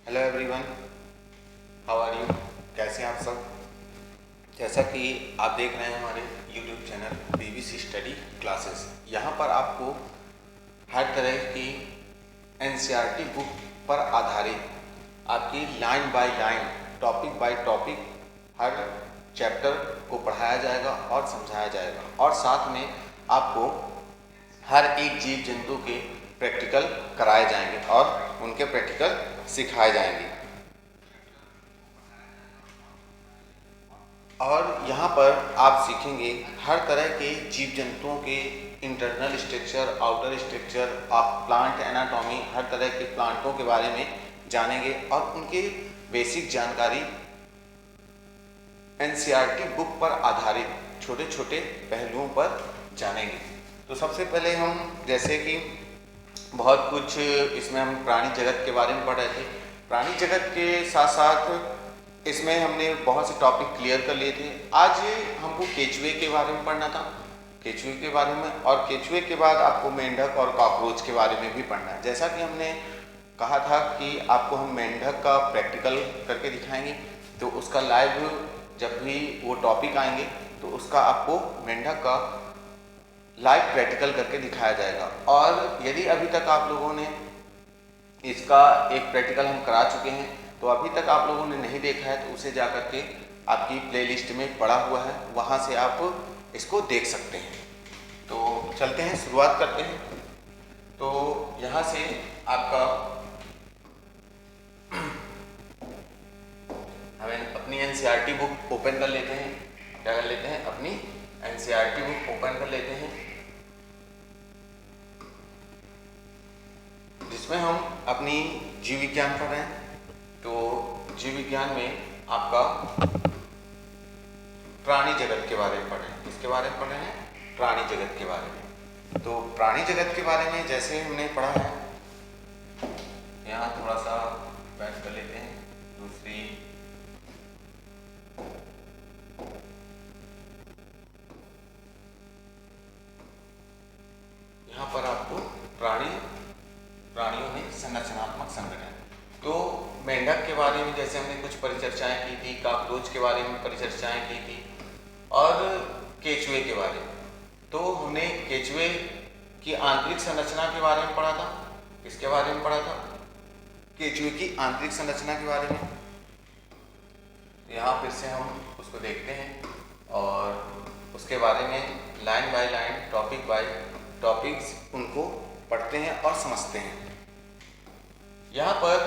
Hello everyone, how are you? कैसे हैं आप सब? जैसा कि आप देख रहे हैं हमारे YouTube channel BBC study classes, यहाँ पर आपको हर तरह की एनसीईआरटी बुक पर आधारित आपकी line by line, topic by topic her chapter को पढ़ाया जाएगा और समझाया जाएगा, और साथ में आपको हर एक जीव जंतु के प्रैक्टिकल कराए जाएंगे और उनके प्रैक्टिकल सिखाए जाएंगे। और यहाँ पर आप सीखेंगे हर तरह के जीव जंतुओं के इंटरनल स्ट्रक्चर, आउटर स्ट्रक्चर, आप प्लांट एनाटॉमी, हर तरह के प्लांटों के बारे में जानेंगे और उनके बेसिक जानकारी एनसीईआरटी बुक पर आधारित छोटे छोटे पहलुओं पर जानेंगे। तो सबसे पहले हम जैसे कि बहुत कुछ इसमें हम प्राणी जगत के बारे में पढ़ रहे थे। प्राणी जगत के साथ साथ इसमें हमने बहुत से टॉपिक क्लियर कर लिए थे। आज हमको केचुए के बारे में पढ़ना था, केचुए के बारे में, और केचुए के बाद आपको मेंढक और कॉकरोच के बारे में भी पढ़ना है। जैसा कि हमने कहा था कि आपको हम मेंढक का प्रैक्टिकल करके दिखाएंगे, तो उसका लाइव जब भी वो टॉपिक आएंगे तो उसका आपको मेंढक का लाइव प्रैक्टिकल करके दिखाया जाएगा। और यदि अभी तक आप लोगों ने इसका एक प्रैक्टिकल हम करा चुके हैं तो अभी तक आप लोगों ने नहीं देखा है तो उसे जा करके आपकी प्लेलिस्ट में पड़ा हुआ है, वहाँ से आप इसको देख सकते हैं। तो चलते हैं, शुरुआत करते हैं। तो यहाँ से आपका हमें अपनी एनसीईआरटी बुक ओपन कर लेते हैं। क्या कर लेते हैं? अपनी एनसीईआरटी बुक ओपन कर लेते हैं, जिसमें हम अपनी जीव विज्ञान पढ़ रहे हैं। तो जीव विज्ञान में आपका प्राणी जगत के बारे में पढ़ रहे हैं। किसके बारे में पढ़ रहे हैं? प्राणी जगत के बारे में। तो प्राणी जगत के बारे में जैसे हमने पढ़ा है, यहाँ थोड़ा सा बैठ कर लेते हैं। दूसरी यहाँ पर आपको प्राणियों में संरचनात्मक संगठन, तो मेंढक के बारे में जैसे हमने कुछ परिचर्चाएं की थी, कॉकरोच के बारे में परिचर्चाएं की थी, और केचुए के बारे में। तो हमने केचुए की आंतरिक संरचना के बारे में पढ़ा था। किसके बारे में पढ़ा था? केचुए की आंतरिक संरचना के बारे में। यहाँ फिर से हम उसको देखते हैं और उसके बारे में line by line, topic by topics उनको पढ़ते हैं और समझते हैं। यहाँ पर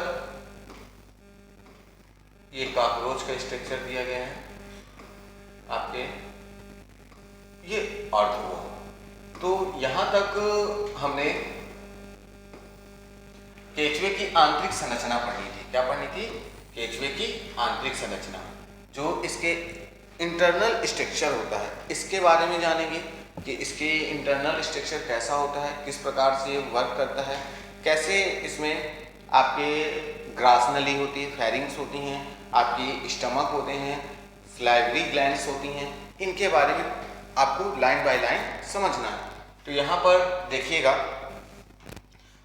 ये कॉकरोच का स्ट्रक्चर दिया गया है आपके, ये अर्थ हुआ। तो यहाँ तक हमने केचुए की आंतरिक संरचना पढ़नी थी। क्या पढ़नी थी? केचुए की आंतरिक संरचना, जो इसके इंटरनल स्ट्रक्चर होता है, इसके बारे में जानेंगे कि इसके इंटरनल स्ट्रक्चर कैसा होता है, किस प्रकार से वर्क करता है, कैसे इसमें आपके ग्रासनली होती है, फेरिंग्स होती हैं, आपकी स्टमक होते हैं, सलाइवरी ग्लैंड्स होती हैं, इनके बारे में आपको लाइन बाय लाइन समझना है। तो यहाँ पर देखिएगा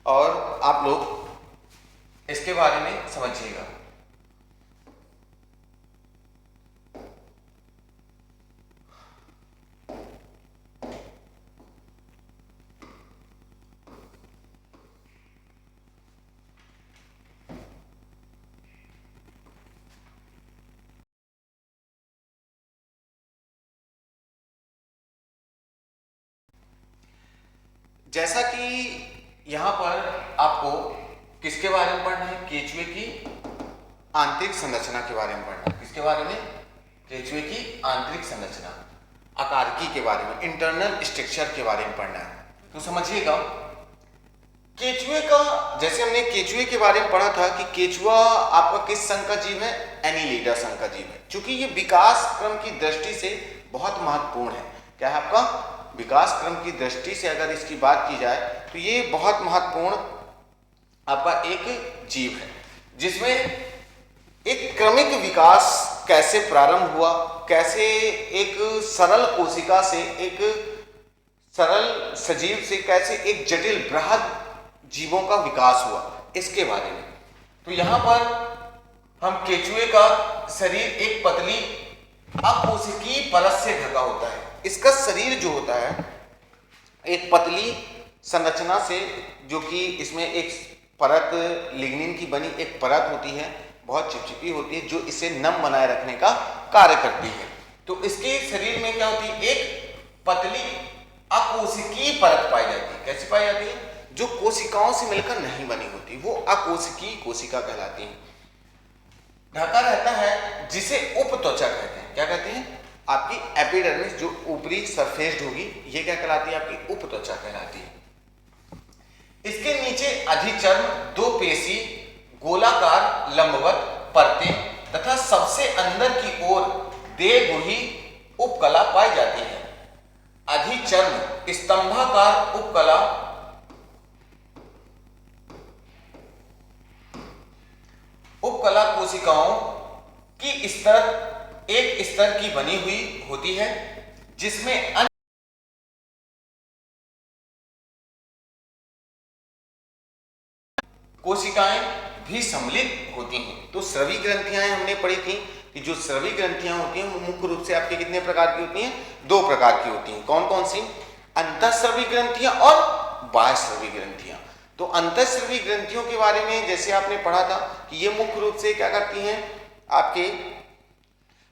और आप लोग इसके बारे में समझिएगा। जैसा कि यहाँ पर आपको किसके बारे में पढ़ना है? केचुए की आंतरिक संरचना के बारे में पढ़ना है। किसके बारे में? केचुए की आंतरिक संरचना, आकारिकी के बारे में, इंटरनल स्ट्रक्चर के बारे में पढ़ना है। तो समझिएगा केचुए का, जैसे हमने केचुए के बारे में पढ़ा था कि केचुआ आपका किस संघ का जीव है? एनीलिडा संघ का जीव है, क्योंकि ये विकास क्रम की दृष्टि से बहुत महत्वपूर्ण है। क्या है आपका? विकास क्रम की दृष्टि से अगर इसकी बात की जाए तो ये बहुत महत्वपूर्ण आपका एक जीव है, जिसमें एक क्रमिक विकास कैसे प्रारंभ हुआ, कैसे एक सरल कोशिका से, एक सरल सजीव से कैसे एक जटिल बृहद जीवों का विकास हुआ, इसके बारे में। तो यहां पर हम केचुए का शरीर एक पतली अकोशिकीय परत से ढका होता है। इसका शरीर जो होता है एक पतली संरचना से, जो कि इसमें एक परत लिग्निन की बनी एक परत होती है, बहुत चिपचिपी होती है, जो इसे नम बनाए रखने का कार्य करती है। तो इसके शरीर में क्या होती है, एक पतली अकोशिकीय परत पाई जाती है। कैसी पाई जाती है? जो कोशिकाओं से मिलकर नहीं बनी होती, वो अकोशिकीय कोशिका कहलाती है। ढका रहता है जिसे उपत्वचा कहते हैं। क्या कहते हैं? आपकी एपिडर्मिस जो ऊपरी सरफेस होगी, ये क्या कहलाती है? आपकी उपत्वचा कहलाती है। इसके नीचे अधिचर्म, दो पेशी, गोलाकार लंबवत परतें तथा सबसे अंदर की ओर देहगुही उपकला पाई जाती है। अधिचर्म स्तंभाकार उपकला कोशिकाओं की स्तर एक स्तर की बनी हुई होती है, जिसमें अन्य कोशिकाएं भी सम्मिलित होती हैं। तो स्रवी ग्रंथियां हमने पढ़ी थी कि जो स्रवी ग्रंथियां होती हैं वो मुख्य रूप से आपके कितने प्रकार की होती हैं? 2 प्रकार की होती हैं। कौन कौन सी? अंतःस्रवी ग्रंथियां और बाह्यस्रवी ग्रंथियां। तो अंतःस्रवी ग्रंथियों के बारे में जैसे आपने पढ़ा था कि ये मुख्य रूप से क्या करती हैं? आपके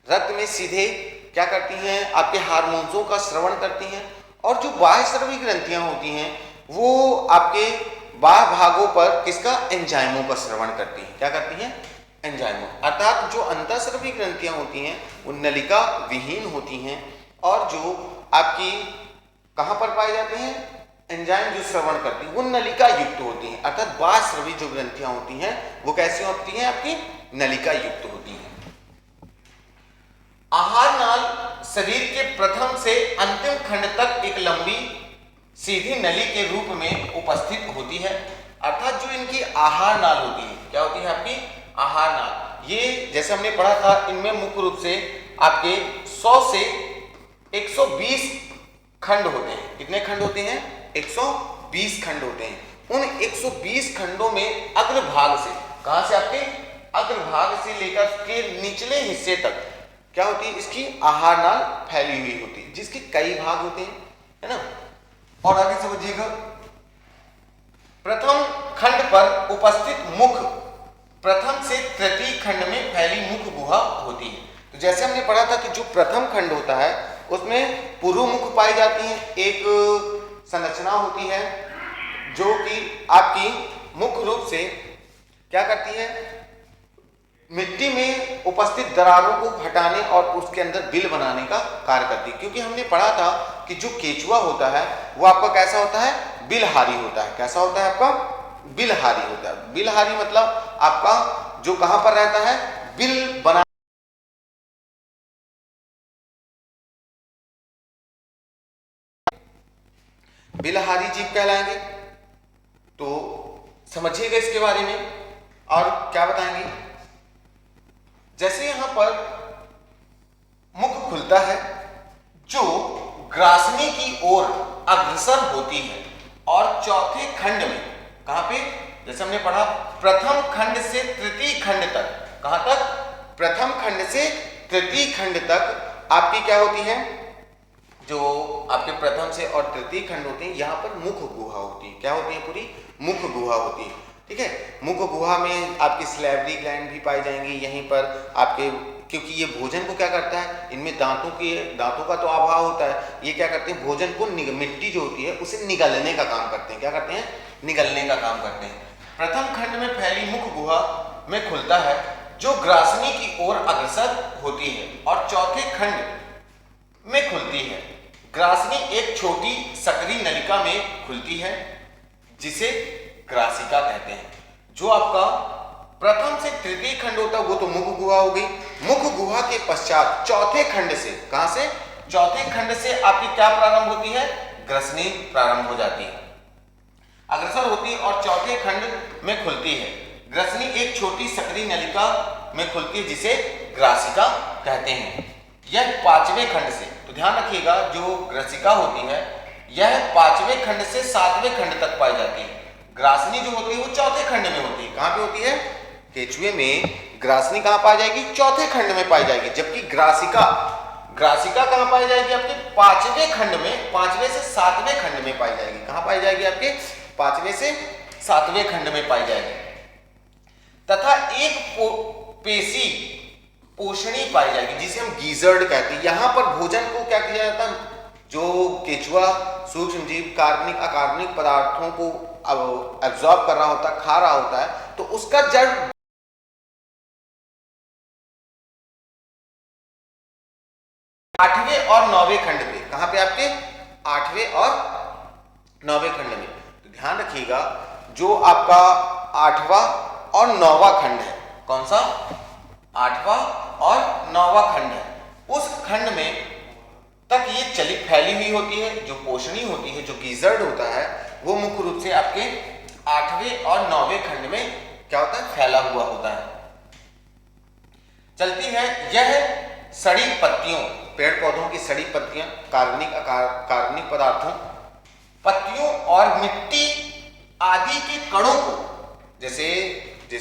रक्त में सीधे क्या करती हैं? आपके हार्मोन्सों का स्रवण करती हैं। और जो बाह्यस्रवी ग्रंथियां होती हैं वो आपके बाह्य भागों पर किसका? एंजाइमों का श्रवण करती हैं। क्या करती हैं? एंजाइमों। अर्थात जो अंतःस्रवी ग्रंथियां होती हैं वो नलिका विहीन होती हैं, और जो आपकी कहां पर पाई जाती हैं? एंजाइम जो श्रवण करती हैं वो नलिका युक्त होती हैं। अर्थात बाह्यस्रवी जो ग्रंथियां होती हैं वो कैसी होती हैं? आपकी नलिका युक्त होती हैं। आहार नाल शरीर के प्रथम से अंतिम खंड तक एक लंबी सीधी नली के रूप में उपस्थित होती है। अर्थात जो इनकी आहार नाल होती है, क्या होती है? आपकी आहार नाल। ये जैसे हमने पढ़ा था, इनमें मुख्य रूप से आपके 100 से 120 खंड होते हैं। कितने खंड होते हैं? 120 खंड होते हैं। उन 120 खंडों में अग्रभाग से, कहां से? आपके अग्रभाग से लेकर के निचले हिस्से तक क्या होती है? इसकी आहार नाल फैली हुई होती है, जिसके कई भाग होते हैं, है ना। और आगे समझिएगा, प्रथम खंड पर उपस्थित मुख प्रथम से तृतीय खंड में फैली मुख गुहा होती है। तो जैसे हमने पढ़ा था कि जो प्रथम खंड होता है उसमें पूर्व मुख पाई जाती है, एक संरचना होती है जो कि आपकी मुख्य रूप से क्या करती है? मिट्टी में उपस्थित दरारों को हटाने और उसके अंदर बिल बनाने का कार्य करती है। क्योंकि हमने पढ़ा था कि जो केचुआ होता है वो आपका कैसा होता है? बिलहारी होता है। कैसा होता है? आपका बिलहारी होता है। बिलहारी मतलब आपका जो कहां पर रहता है? बिल बना बिलहारी जीव कहलाएंगे। तो समझिएगा इसके बारे में। और क्या बताएंगे? जैसे यहां पर मुख खुलता है, जो ग्रासनी की ओर अग्रसर होती है, और चौथे खंड में कहां पे? जैसे हमने पढ़ा प्रथम खंड से तृतीय खंड तक। कहां तक? प्रथम खंड से तृतीय खंड तक आपकी क्या होती है? जो आपके प्रथम से और तृतीय खंड होते हैं, यहां पर मुख गुहा होती है। क्या होती है? पूरी मुख गुहा होती है। ठीक है। मुख गुहा में आपकी स्लेवरी ग्लैंड भी पाई जाएंगी यहीं पर आपके, क्योंकि ये भोजन को क्या करता है? इनमें दांतों का तो अभाव होता है। ये क्या करते हैं? भोजन को मिट्टी जो होती है उसे निगलने का काम करते हैं। क्या करते हैं? निगलने का काम करते हैं। प्रथम खंड में फैली मुख गुहा में खुलता है, जो ग्रासनी की ओर अग्रसर होती है, और चौथे खंड में खुलती है। ग्रासनी एक छोटी सक्रिय नलिका में खुलती है, जिसे ग्रासिका कहते हैं। जो आपका प्रथम से तृतीय खंड होता है वो तो मुख गुहा हो गई। मुख गुहा के पश्चात चौथे खंड से, कहां से? चौथे खंड से आपकी क्या प्रारंभ होती है? ग्रसनी प्रारंभ हो जाती है, अग्रसर होती है और चौथे खंड में खुलती है। ग्रसनी एक छोटी सक्रिय नलिका में खुलती है, जिसे ग्रासिका कहते हैं। यह 5वें खंड से, तो ध्यान रखिएगा, जो ग्रसिका होती है यह 5वें खंड से 7वें खंड तक पाई जाती है। ग्रासनी जो होती है वो चौथे खंड में होती है। कहां पे होती है? केचुए में ग्रासनी कहाँ पाई जाएगी? चौथे खंड में पाई जाएगी। जबकि ग्रासिका कहाँ पाई जाएगी? आपके पांचवें खंड में, पांचवें से सातवें खंड में पाई जाएगी। कहाँ पाई जाएगी? आपके पांचवें से सातवें खंड में पाई जाएगी। तथा एक पेशी पोषणी पाई जाएगी जिसे हम गीजर्ड कहते हैं। यहां पर भोजन को क्या किया जाता है? जो केचुआ सूक्ष्म जीव कार्बनिक अकार्बनिक पदार्थों को एब्जॉर्ब कर रहा होता है, खा रहा होता है, तो उसका जड़ 8वें और 9वें खंड पे। कहां पे? आपके 8वें और 9वें खंड में। तो ध्यान रखिएगा, जो आपका 8वां और 9वां खंड है, कौन सा? 8वां और 9वां खंड है, उस खंड में तक ये फैली हुई होती है। जो पोषणी होती है, जो गीजर्ड होता है, वो मुख्य रूप से आपके 8वें और 9वें खंड में क्या होता है? फैला हुआ होता है। चलती है यह सड़ी पत्तियों, पेड़ पौधों की सड़ी पत्तियां, कार्बनिक पदार्थों, पत्तियों और मिट्टी आदि के कणों को, जैसे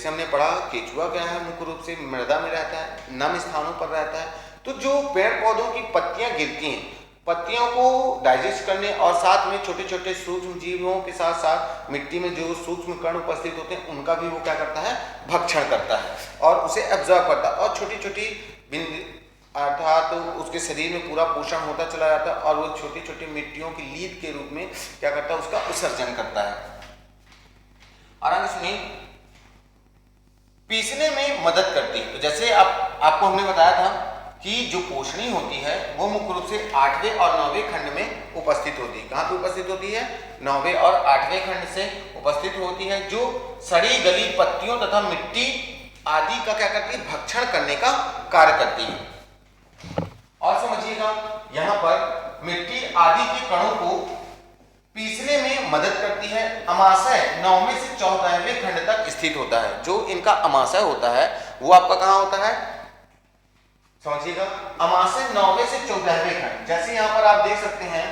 हमने पढ़ा, केचुआ क्या है? मुख्य रूप से मृदा में रहता है, नम स्थानों पर रहता है। तो जो पेड़ पौधों की पत्तियां गिरती हैं, पत्तियों को डाइजेस्ट करने और साथ में छोटे छोटे सूक्ष्म जीवों के साथ साथ मिट्टी में जो सूक्ष्म कण उपस्थित होते हैं, उनका भी वो क्या करता है? भक्षण करता है और उसे एब्जॉर्ब करता है, और छोटी छोटी अर्थात तो उसके शरीर में पूरा पोषण होता चला जाता है, और वो छोटी छोटी मिट्टियों की लीद के रूप में क्या करता है? उसका उत्सर्जन करता है। और आगे सुनिए, पीसने में मदद करती है। तो जैसे आपको हमने बताया था कि जो पोषणी होती है वो मुख्य रूप से 8वें और 9वें खंड में उपस्थित होती है। कहाँ पे उपस्थित होती है? 9वें और 8वें खंड से उपस्थित होती है, जो सड़ी गली पत्तियों तथा मिट्टी आदि का क्या करती है? भक्षण करने का कार्य करती है। और समझिएगा, यहाँ पर मिट्टी आदि के कणों को पीसने में मदद करती है। अमाशय 9वें से 14वें खंड तक स्थित होता है। जो इनका अमाशय होता है वो आपका कहाँ होता है? समझिएगा, अमाशय 9वें से 14वें खंड। जैसे यहाँ पर आप देख सकते हैं,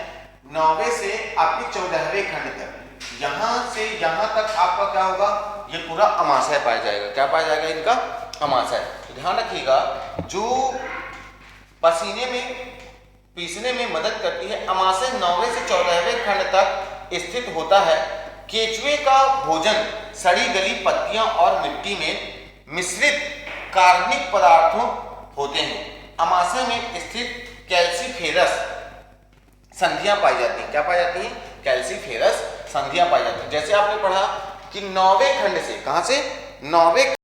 9वें से आपके 14वें खंड तक, यहां से यहां तक आपका क्या होगा? ये पूरा अमाशय पाया जाएगा। क्या पाया जाएगा? इनका अमाशय। तो ध्यान रखिएगा, जो पसीने में पीसने में मदद करती है, अमाशय 9वें से 14वें खंड तक स्थित होता है। केचुए का भोजन सड़ी गली पत्तियां और मिट्टी में मिश्रित कार्बनिक पदार्थों होते हैं। अमाशय में स्थित कैल्सीफेरस संधियां पाई जाती हैं। क्या पाई जाती हैं? कैल्सीफेरस संधियां पाई जाती हैं। जैसे आपने पढ़ा कि 9वें खंड से, कहां से? 9वें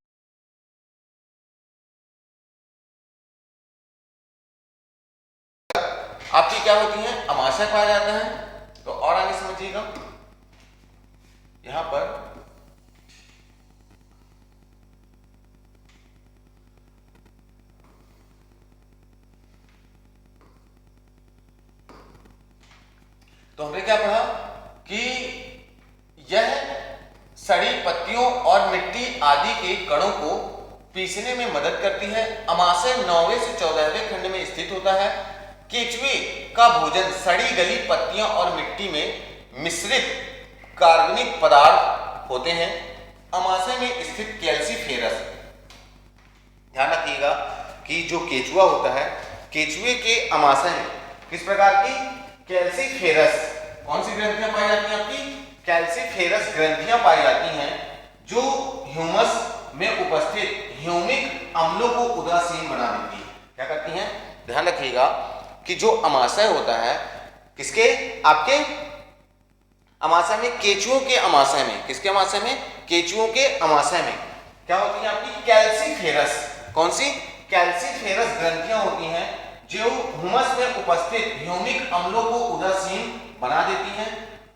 आपकी क्या होती है? अमाशय पाया जाता है। तो और आगे समझिएगा, यहां पर तो हमने क्या पढ़ा कि यह सड़ी पत्तियों और मिट्टी आदि के कणों को पीसने में मदद करती है। अमाशय 9वें से 14वें खंड में स्थित होता है। केचुए का भोजन सड़ी गली पत्तियां और मिट्टी में मिश्रित कार्बनिक पदार्थ होते हैं। अमाशय में स्थित कैल्सीफेरस, ध्यान रखिएगा कि जो केचुआ होता है, केचुए के अमाशय में किस प्रकार की? कैल्सीफेरस। कौन सी ग्रंथियां पाई जाती हैं? आपकी कैल्सीफेरस ग्रंथियां पाई जाती हैं, जो ह्यूमस में उपस्थित ह्यूमिक अम्लों को उदासीन बना देती है। क्या करती हैं? ध्यान रखिएगा कि जो अमाशय होता है, किसके? आपके अमाशय में, केचुओं के अमाशय में। किसके अमाशय में? केचुओं के अमाशय में क्या होती है? आपकी कैल्सीफेरस। कौन सी? कैल्सीफेरस ग्रंथियां होती हैं, जो ह्यूमस में उपस्थित ह्यूमिक अम्लों को उदासीन बना देती हैं।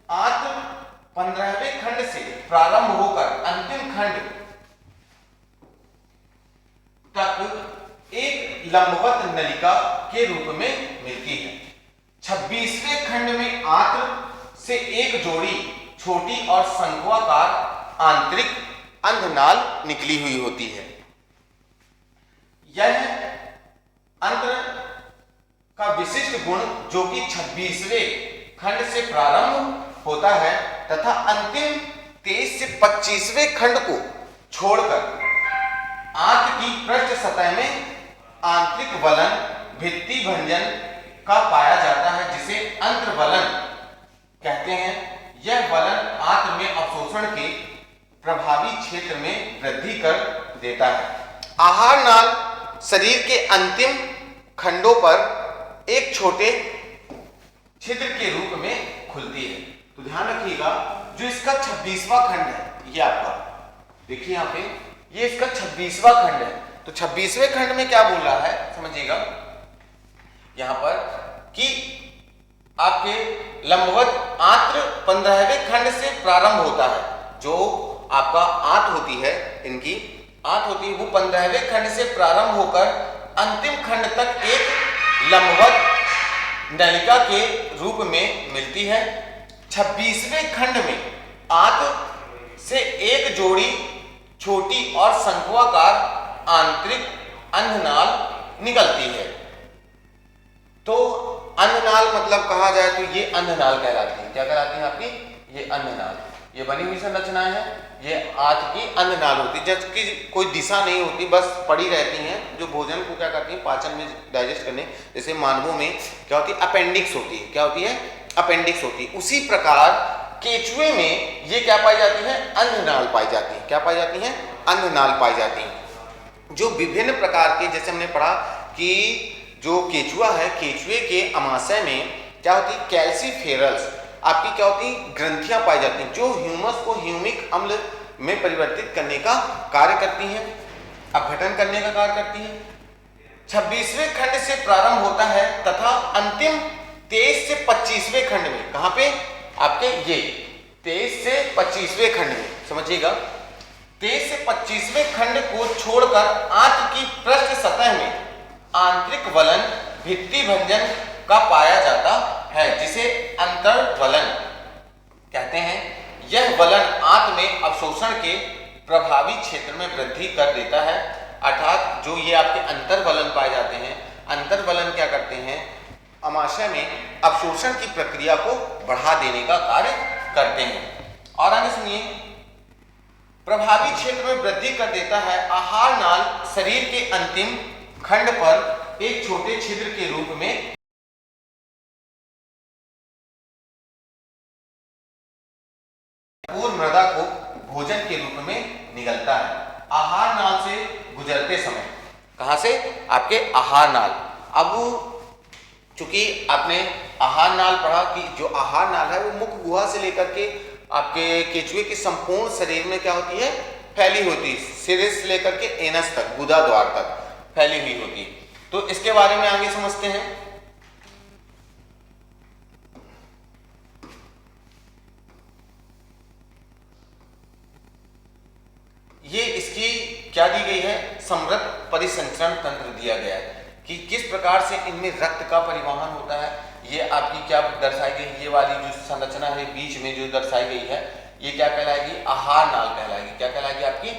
आत्र 15वें खंड से प्रारंभ होकर अंतिम खंड तक एक लंबवत नलिका के रूप में मिलती है। 26वें खंड में आंत्र से एक जोड़ी छोटी और शंक्वाकार आंतरिक अंधनाल निकली हुई होती है। यह अंत्र का विशिष्ट गुण जो कि 26वें खंड से प्रारंभ होता है तथा अंतिम 23 से 25वें खंड को छोड़कर आंत की पृष्ठ सतह में आंतरिक वलन भित्ति भंजन का पाया जाता है, जिसे अंतर्वलन कहते हैं। यह वलन आंत में अवशोषण के प्रभावी क्षेत्र में वृद्धि कर देता है। आहार नाल शरीर के अंतिम खंडों पर एक छोटे छिद्र के रूप में खुलती है। तो ध्यान रखिएगा, जो इसका 26वां खंड है, ये आपका देखिए यहाँ पे, ये इसका 26वां खंड है। तो 26वें खंड में क्या बोल रहा है समझिएगा यहां पर कि आपके लंबवत आंत्र 15वें खंड से प्रारंभ होता है। जो आपका आंत होती है, इनकी आंत होती है, वो 15वें खंड से प्रारंभ होकर अंतिम खंड तक एक लंबवत नलिका के रूप में मिलती है। 26वें खंड में आंत से एक जोड़ी छोटी और शंक्वाकार आंतरिक अंधनाल निकलती है। तो अंधनाल मतलब कहा जाए तो ये अंधनाल कहलाती है। क्या कहलाती है आपकी? ये अंधनाल। ये बनी हुई संरचना है, ये आंत की अंधनाल होती है, जबकि कोई दिशा नहीं होती, बस पड़ी रहती हैं, जो भोजन को क्या करती है, पाचन में डाइजेस्ट करने। जैसे मानवों में क्या होती है, अपेंडिक्स होती है। क्या होती है? अपेंडिक्स होती है। उसी प्रकार केचुए में ये क्या पाई जाती है? अंधनाल पाई जाती है। क्या पाई जाती है? अंधनाल पाई जाती है, जो विभिन्न प्रकार के, जैसे हमने पढ़ा कि जो केचुआ है, केचुए के अमाशय में क्या होती है, कैल्सीफेरल्स आपकी क्या होती है, ग्रंथियां पाई जाती हैं, जो ह्यूमस को ह्यूमिक अम्ल में परिवर्तित करने का कार्य करती हैं, अपघटन करने का कार्य करती हैं। 26वें खंड से प्रारंभ होता है तथा अंतिम 23 से 25वें खंड में, कहां पे आपके, ये 23 से 25वें खंड में, समझिएगा 23 से 25वें खंड को छोड़कर आंत की पृष्ठ सतह में आंतरिक वलन भित्ति भंजन का पाया जाता है, जिसे अंतर्वलन कहते हैं। यह वलन आंत में अवशोषण के प्रभावी क्षेत्र में वृद्धि कर देता है। अर्थात जो ये आपके अंतर्वलन पाए जाते हैं, अंतर्वलन क्या करते हैं, अमाशय में अवशोषण की प्रक्रिया को बढ़ा देने का कार्य करते हैं। और आगे सुनिए, प्रभावी क्षेत्र में वृद्धि कर देता है। आहार नाल शरीर के अंतिम खंड पर एक छोटे छिद्र के रूप में पूर्ण मृदा को भोजन के रूप में निगलता है। आहार नाल से गुजरते समय, कहां से? आपके आहार नाल। अब चूंकि आपने आहार नाल पढ़ा कि जो आहार नाल है वो मुख गुहा से लेकर के आपके केचुए के संपूर्ण शरीर में क्या होती है, फैली होती है, सिरे से लेकर के एनस तक, गुदा द्वार तक फैली हुई होती है। तो इसके बारे में आगे समझते हैं। ये इसकी क्या दी गई है, समृद्ध परिसंचरण तंत्र दिया गया है कि किस प्रकार से इनमें रक्त का परिवहन होता है। ये आपकी क्या दर्शाई गई, ये वाली जो संरचना है बीच में जो दर्शाई गई है, ये क्या कहलाएगी, आहार नाल कहलाएगी। क्या कहलाएगी आपकी?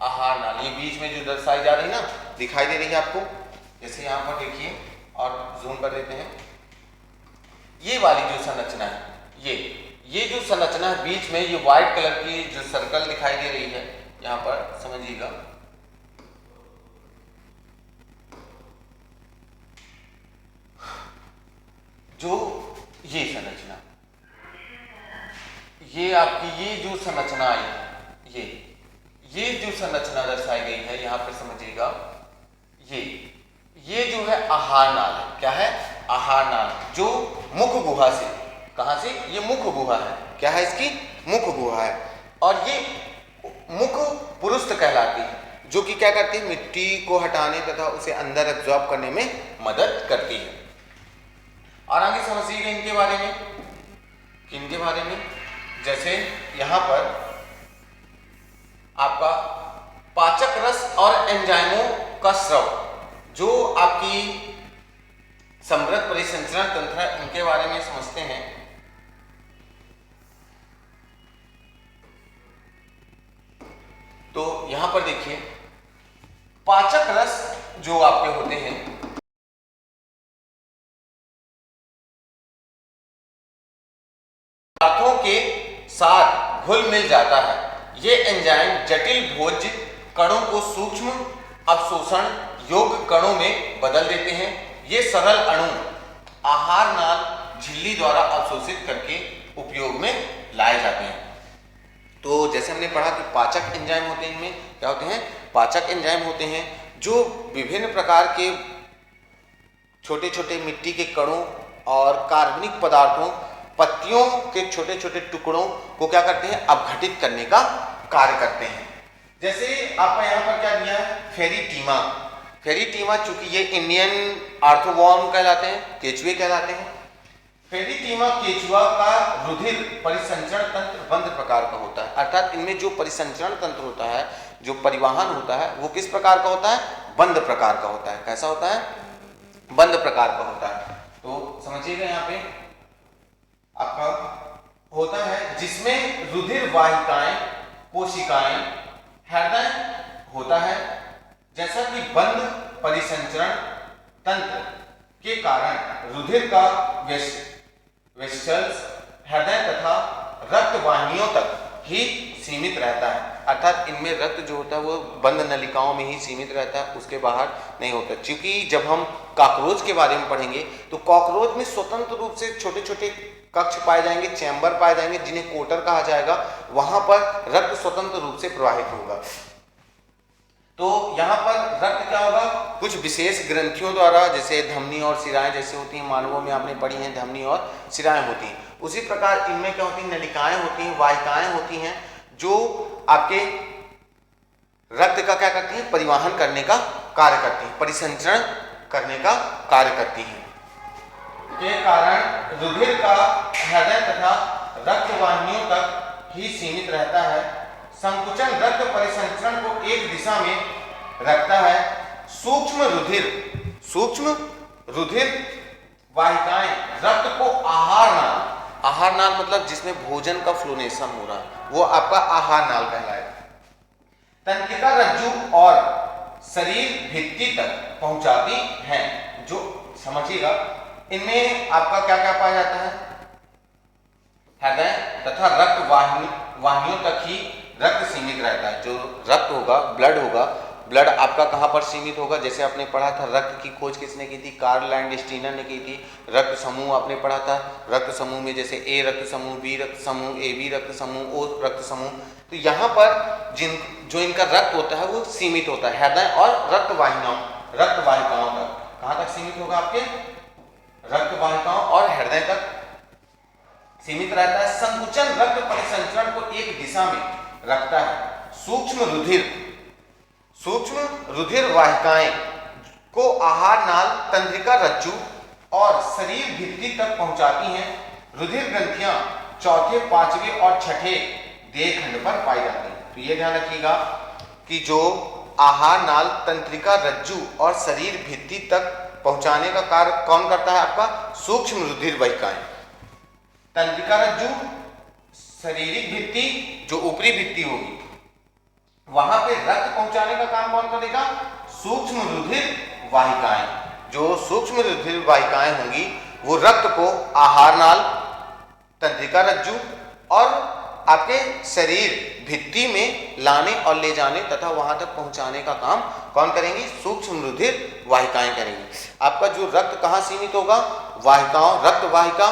आहार नाल। ये बीच में जो दर्शाई जा रही है ना, दिखाई दे रही है आपको, जैसे यहाँ पर देखिए और जूम कर देते हैं, ये वाली जो संरचना है, ये जो संरचना है बीच में, ये व्हाइट कलर की जो सर्कल दिखाई दे रही है, यहाँ पर समझिएगा, जो ये संरचना, ये आपकी ये जो संरचना आई है, ये जो संरचना दर्शाई गई है यहाँ पे समझिएगा, ये जो है आहार नाल है। क्या है? आहार नाल, जो मुख गुहा से, कहां से? ये मुख गुहा है। क्या है इसकी? मुख गुहा है। और ये मुख पुरुष कहलाती है, जो कि क्या करती है, मिट्टी को हटाने तथा उसे अंदर एब्जॉर्ब करने में मदद करती है। और आगे समझिएगा इनके बारे में, किनके बारे में, जैसे यहां पर आपका पाचक रस और एंजाइमों का स्राव, जो आपकी समृद्ध परिसंचरण तंत्र है, उनके बारे में समझते हैं। तो यहां पर देखिए, पाचक रस जो आपके होते हैं, पदार्थों के साथ घुल मिल जाता है। ये एंजाइम जटिल भोज्य कणों को सूक्ष्म अवशोषण योग्य कणों में बदल देते हैं। ये सरल अणु आहार नाल झिल्ली द्वारा अवशोषित करके उपयोग में लाए जाते हैं। तो जैसे हमने पढ़ा कि पाचक एंजाइम होते हैं, इनमें क्या होते हैं, पाचक एंजाइम होते हैं जो विभिन्न प्रकार के छोटे छोटे मिट्टी के कणों और कार्बनिक पदार्थों, पत्तियों के छोटे छोटे टुकड़ों को क्या करते हैं, अपघटित करने का कार्य करते हैं। जैसे आपका यहाँ पर क्या दिया है, फेरिटीमा। फेरिटीमा चूंकि ये इंडियन आर्थ्रोवॉर्म कहलाते हैं, केचुए कहलाते हैं। फेरिटीमा केचुआ का रुधिर परिसंचरण तंत्र बंद प्रकार का होता है, अर्थात इनमें जो परिसंचरण तंत्र होता है, जो परिवहन होता है, वो किस प्रकार का होता है, बंद प्रकार का होता है। कैसा होता है, बंद प्रकार का होता है। तो समझिएगा यहाँ पे आपका होता है जिसमें रुधिर वाहिकाएं, कोशिकाएं, हृदय होता है। जैसा कि बंद परिसंचरण तंत्र के कारण रुधिर का वेसल्स हृदय तथा रक्त वाहिनियों तक ही सीमित रहता है, अर्थात इनमें रक्त जो होता है वो बंद नलिकाओं में ही सीमित रहता है, उसके बाहर नहीं होता। क्योंकि जब हम कॉकरोच के बारे में पढ़ेंगे तो कॉकरोच में स्वतंत्र रूप से छोटे छोटे कक्ष पाए जाएंगे, चैम्बर पाए जाएंगे, जिन्हें कोटर कहा जाएगा। वहां पर रक्त स्वतंत्र रूप से प्रवाहित होगा। तो यहाँ पर रक्त क्या होगा, कुछ विशेष ग्रंथियों द्वारा, जैसे धमनी और शिराएं जैसे होती हैं, मानवों में आपने पढ़ी हैं धमनी और शिराएं होती हैं, उसी प्रकार इनमें क्या होती हैं, नलिकाएं होती हैं, वाहिकाएं होती हैं, जो आपके रक्त का क्या करती हैं, परिवहन करने का कार्य करती हैं, परिसंचरण करने का कार्य करती हैं। के कारण रुधिर का हृदय तथा रक्त वाहिनियों तक ही सीमित रहता है। संकुचन रक्त परिसंचरण को एक दिशा में रखता है। सूक्ष्म रुधिर वाहिकाएं रक्त को आहार नाल मतलब जिसमें भोजन का फ्लोनेशन हो रहा है, वो आपका आहार नाल कहलाएगा। तंत्रिका रज्जु और शरीर भित्ति तक पहुंचाती हैं। जो समझिएगा, इनमें आपका क्या क्या पाया जाता है, हृदय तथा रक्त वाहिनियों तक ही रक्त सीमित रहता है। जो रक्त होगा, ब्लड आपका कहाँ पर सीमित होगा, जैसे आपने पढ़ा था रक्त की खोज किसने की थी, कार्ल लैंडस्टीनर ने की थी। रक्त समूह आपने पढ़ा था, रक्त समूह में जैसे ए रक्त समूह, बी रक्त समूह, ए बी रक्त समूह, ओ रक्त समूह। तो यहाँ पर जो इनका रक्त होता है वो सीमित होता है हृदय और रक्त वाहिकाओं तक। कहाँ तक सीमित होगा, आपके रक्त वाहिकाओं और हृदय तक सीमित रहता है। संकुचन रक्त परिसंचरण को एक दिशा में रखता है। सूक्ष्म रुधिर वाहिकाएं को आहार नाल, तंत्रिका रज्जु और शरीर भित्ति तक पहुंचाती हैं। रुधिर ग्रंथियां चौथे, पांचवें और छठे देह खंड पर पाई जाती हैं। तो ये ध्यान रखिएगा कि जो आहार नाल, तंत्रिका रज्जु और शरीर भित्ति तक पहुंचाने का कार्य कौन करता है, आपका सूक्ष्म रुधिर वाहिकाएं। तंत्रिका रज्जु, शारीरिक भित्ति जो ऊपरी भित्ति होगी, वहां पे रक्त पहुंचाने का काम कौन करेगा, सूक्ष्म रुधिर वाहिकाएं। जो सूक्ष्म रुधिर वाहिकाएं होंगी वो रक्त को आहार नाल, तंत्रिका रज्जु और आपके शरीर भित्ति में लाने और ले जाने तथा वहां तक पहुंचाने का काम कौन करेंगी, सूक्ष्म रुधिर वाहिकाएं करेंगी। आपका जो रक्त कहाँ सीमित होगा, वाहिकाओं, रक्त वाहिका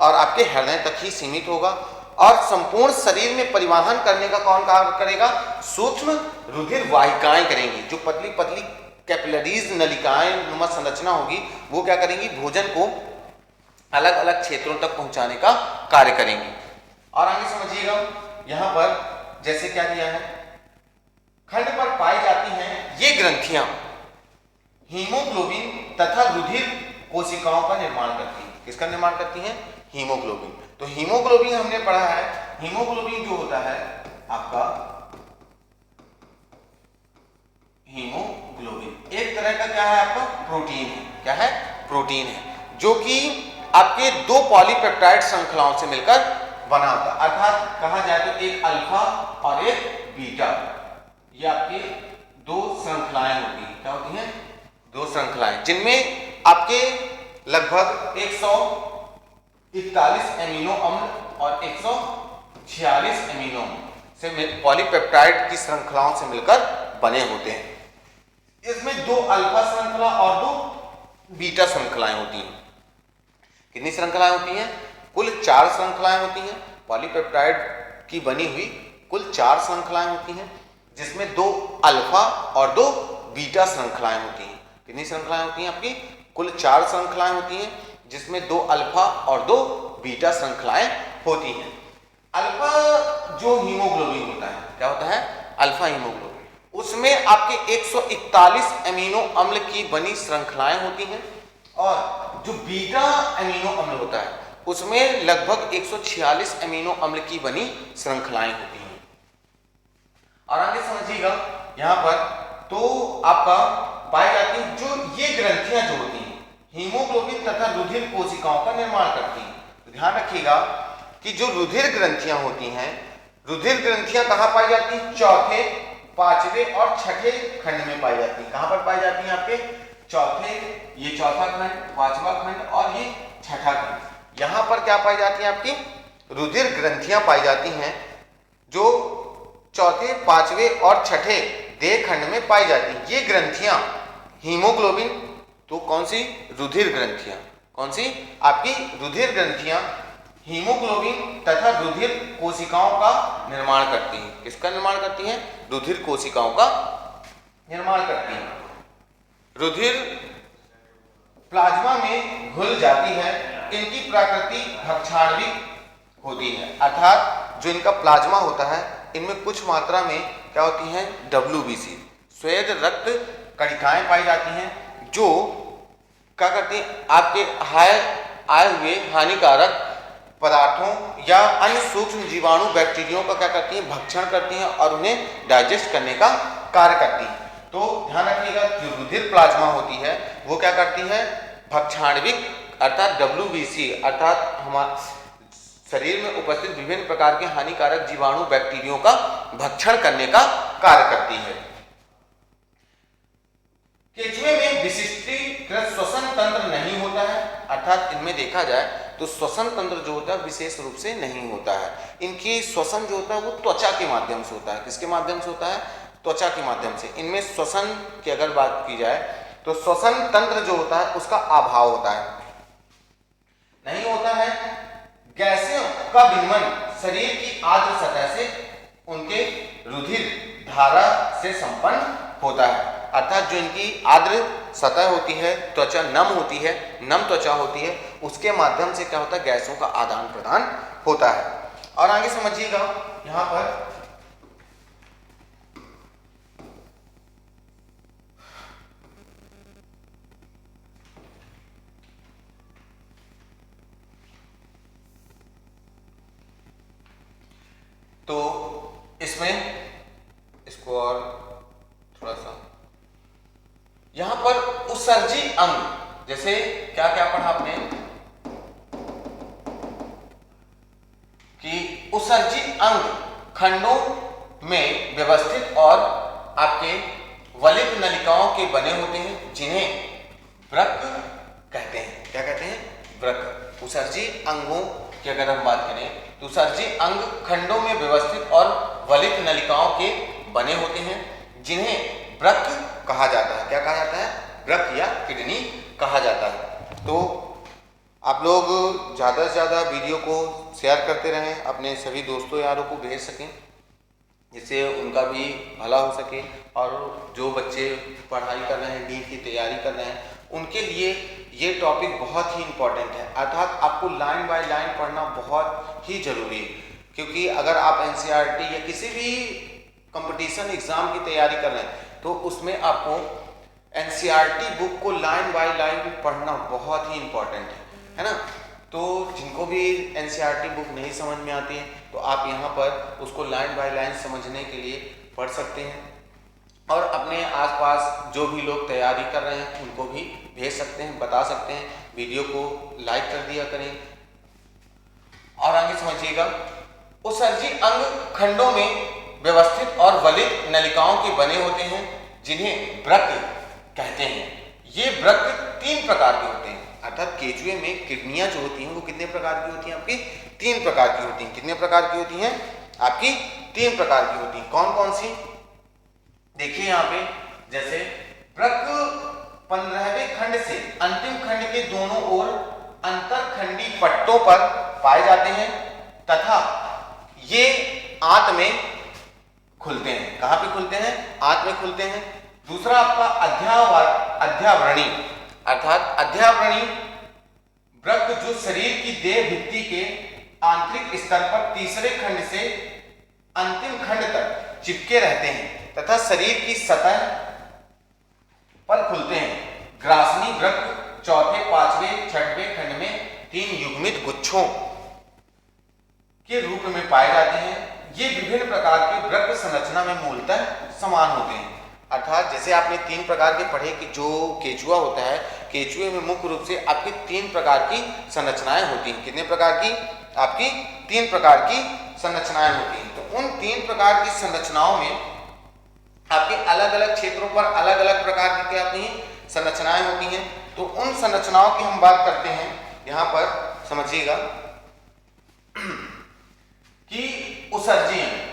और आपके हृदय तक ही सीमित होगा। और संपूर्ण शरीर में परिवहन करने का कौन कार्य करेगा, सूक्ष्म रुधिर वाहिकाएं करेंगी। जो पतली पतली कैपिलरीज नलिकाएं नुमा संरचना होगी वो क्या करेंगी, भोजन को अलग अलग क्षेत्रों तक पहुंचाने का कार्य करेंगी। और आगे समझिएगा, यहाँ पर जैसे क्या दिया है, खंड पर पाई जाती हैं ये ग्रंथियां हीमोग्लोबिन तथा रुधिर कोशिकाओं का निर्माण करती हैं। किसका निर्माण करती हैं, हीमोग्लोबिन। तो हीमोग्लोबिन हमने पढ़ा है, हीमोग्लोबिन जो होता है आपका हीमोग्लोबिन एक तरह का क्या है, आपका प्रोटीन है। क्या है, प्रोटीन है, जो कि आपके दो पॉलीपेप्टाइड श्रृंखलाओं से मिलकर बना होता है। अर्थात कहा जाए तो एक अल्फा और एक बीटा, ये आपकी दो श्रृंखलाएं होती हैं। क्या होती हैं, दो श्रृंखलाएं, जिनमें आपके लगभग 141 एमिनो अम्ल और 146 एमिनो अम्ल से पॉलीपेप्टाइड की श्रृंखलाओं से मिलकर बने होते हैं। इसमें 2 अल्फा श्रृंखला और 2 बीटा श्रृंखलाएं होती हैं। कितनी श्रृंखलाएं होती हैं? कुल 4 श्रृंखलाएं होती हैं। पॉलीपेप्टाइड की बनी हुई कुल 4 श्रृंखलाएं होती हैं, जिसमें 2 अल्फा और 2 बीटा श्रृंखलाएं होती हैं। कितनी श्रृंखलाएं होती हैं आपकी? कुल 4 श्रृंखलाएं होती हैं, जिसमें 2 अल्फा और 2 बीटा श्रृंखलाएं होती हैं। अल्फा जो हीमोग्लोबिन होता है, क्या होता है? अल्फा हीमोग्लोबिन, उसमें आपके 141 अमीनो अम्ल की बनी श्रृंखलाएं होती हैं, और जो बीटा अमीनो अम्ल होता है उसमें लगभग 146 अमीनो अम्ल की बनी श्रृंखलाएं होती हैं। और आगे समझिएगा यहां पर, तो आपका पाई जाती है जो ये ग्रंथियां जो होती हैं हीमोग्लोबिन तथा रुधिर कोशिकाओं का निर्माण करती हैं। तो ध्यान रखिएगा कि जो रुधिर ग्रंथियां होती हैं, रुधिर ग्रंथियां कहां पाई जाती हैं? चौथे, पांचवें और छठे खंड में पाई जाती है। कहां पर पाई जाती है? आपके चौथे, ये चौथा खंड, पांचवा खंड और ये छठा खंड। यहां पर क्या पाई जाती है? आपकी रुधिर ग्रंथियां पाई जाती हैं जो चौथे, पांचवें और छठे देह खंड में पाई जाती है। ये ग्रंथियां हीमोग्लोबिन, तो कौन सी? रुधिर ग्रंथियां। कौन सी? आपकी रुधिर ग्रंथियां हीमोग्लोबिन तथा रुधिर कोशिकाओं का निर्माण करती हैं। किसका निर्माण करती हैं? रुधिर कोशिकाओं का निर्माण करती हैं। रुधिर प्लाज्मा में घुल जाती है। इनकी प्रकृति भक्षाणविक होती है, अर्थात जो इनका प्लाज्मा होता है इनमें कुछ मात्रा में क्या होती हैं? WBC, श्वेत रक्त कणिकाएं पाई जाती हैं, जो क्या करती हैं? आपके आए हुए हानिकारक पदार्थों या अन्य सूक्ष्म जीवाणु बैक्टीरिया का क्या करती हैं? भक्षण करती हैं और उन्हें डाइजेस्ट करने का कार्य करती हैं। तो ध्यान रखिएगा, जो रुधिर प्लाज्मा होती है वो क्या करती है? भक्षाणविक अर्थात WBC अर्थात हमारे शरीर में उपस्थित विभिन्न प्रकार के हानिकारक जीवाणु बैक्टीरिया का भक्षण करने का कार्य करती है। केंचुए में विशिष्टीकृत श्वसन तंत्र नहीं होता है, अर्थात इनमें देखा जाए तो श्वसन तंत्र जो होता है विशेष रूप से नहीं होता है। इनकी श्वसन जो होता है वो त्वचा के माध्यम से होता है। किसके माध्यम से होता है? त्वचा के माध्यम से। इनमें श्वसन की अगर बात की जाए तो श्वसन तंत्र जो होता है उसका अभाव होता है, नहीं होता है। गैसों का विनिमय शरीर की आर्द्र सतह से उनके रुधिर धारा से संपन्न होता है, अर्थात जो इनकी आर्द्र सतह होती है, त्वचा नम होती है, नम त्वचा होती है, उसके माध्यम से क्या होता है? गैसों का आदान प्रदान होता है। और आगे समझिएगा यहां पर, तो इसमें इसको और थोड़ा सा यहां पर उत्सर्जी अंग, जैसे क्या क्या पढ़ा आपने कि उत्सर्जी अंग खंडों में व्यवस्थित और आपके वलित नलिकाओं के बने होते हैं, जिन्हें वृक्क कहते हैं। क्या कहते हैं? वृक्क। उत्सर्जी अंगों की अगर हम बात करें तो उत्सर्जी अंग खंडों में व्यवस्थित और वलित नलिकाओं के बने होते हैं, जिन्हें वृक्क कहा जाता है। क्या कहा जाता है? वृक्क या किडनी कहा जाता है। तो आप लोग ज़्यादा से ज़्यादा वीडियो को शेयर करते रहें, अपने सभी दोस्तों यारों को भेज सकें, जिससे उनका भी भला हो सके। और जो बच्चे पढ़ाई कर रहे हैं, नीट की तैयारी कर रहे हैं, उनके लिए ये टॉपिक बहुत ही इम्पोर्टेंट है, अर्थात आपको लाइन बाय लाइन पढ़ना बहुत ही जरूरी है। क्योंकि अगर आप NCERT या किसी भी कंपटीशन एग्जाम की तैयारी कर रहे हैं तो उसमें आपको NCERT बुक को लाइन बाय लाइन पढ़ना बहुत ही इम्पोर्टेंट है ना। तो जिनको भी NCERT बुक नहीं समझ में आती है तो आप यहाँ पर उसको लाइन बाय लाइन समझने के लिए पढ़ सकते हैं, और अपने आसपास जो भी लोग तैयारी कर रहे हैं उनको भी भेज सकते हैं, बता सकते हैं। वीडियो को लाइक कर दिया करें। और आगे समझिएगा, उत्सर्जी अंग खंडों में व्यवस्थित और वलित नलिकाओं के बने होते हैं, जिन्हें वृक्क कहते हैं। ये वृक्क 3 प्रकार के होते हैं, अर्थात केंचुए में किडनियां जो होती हैं वो कितने प्रकार की होती हैं? आपकी 3 प्रकार की होती हैं। कितने प्रकार की होती हैं? आपकी 3 प्रकार की होती हैं। कौन कौन सी? देखिए यहाँ पे जैसे वृक्क 15वें खंड से अंतिम खंड के दोनों ओर अंतरखंडी पट्टों पर पाए जाते हैं तथा ये आंत में खुलते हैं। कहां पे खुलते हैं? आंत में खुलते हैं। दूसरा आपका अध्यावरणी अर्थात अध्यावरणी वृक्क जो शरीर की देह भित्ति के आंतरिक स्तर पर तीसरे खंड से अंतिम खंड तक चिपके रहते हैं तथा शरीर की सतह पर खुलते हैं। ग्रासनी वृक्क चौथे, पांचवें, छठवें खंड में 3 युग्मित गुच्छों के रूप में पाए जाते हैं। ये विभिन्न प्रकार के वृक्क संरचना में मूलतः समान होते हैं। अर्थात जैसे आपने 3 प्रकार के पढ़े कि जो केचुआ होता है, केचुए में मुख्य रूप से आपकी 3 प्रकार की संरचनाएं होती हैं। कितने प्रकार की? आपकी 3 प्रकार की संरचनाएं होती हैं। तो उन 3 प्रकार की संरचनाओं में आपके अलग अलग क्षेत्रों पर अलग अलग प्रकार की क्या होती हैं? संरचनाएं होती हैं। तो उन संरचनाओं की हम बात करते हैं। यहां पर समझिएगा कि उत्सर्जन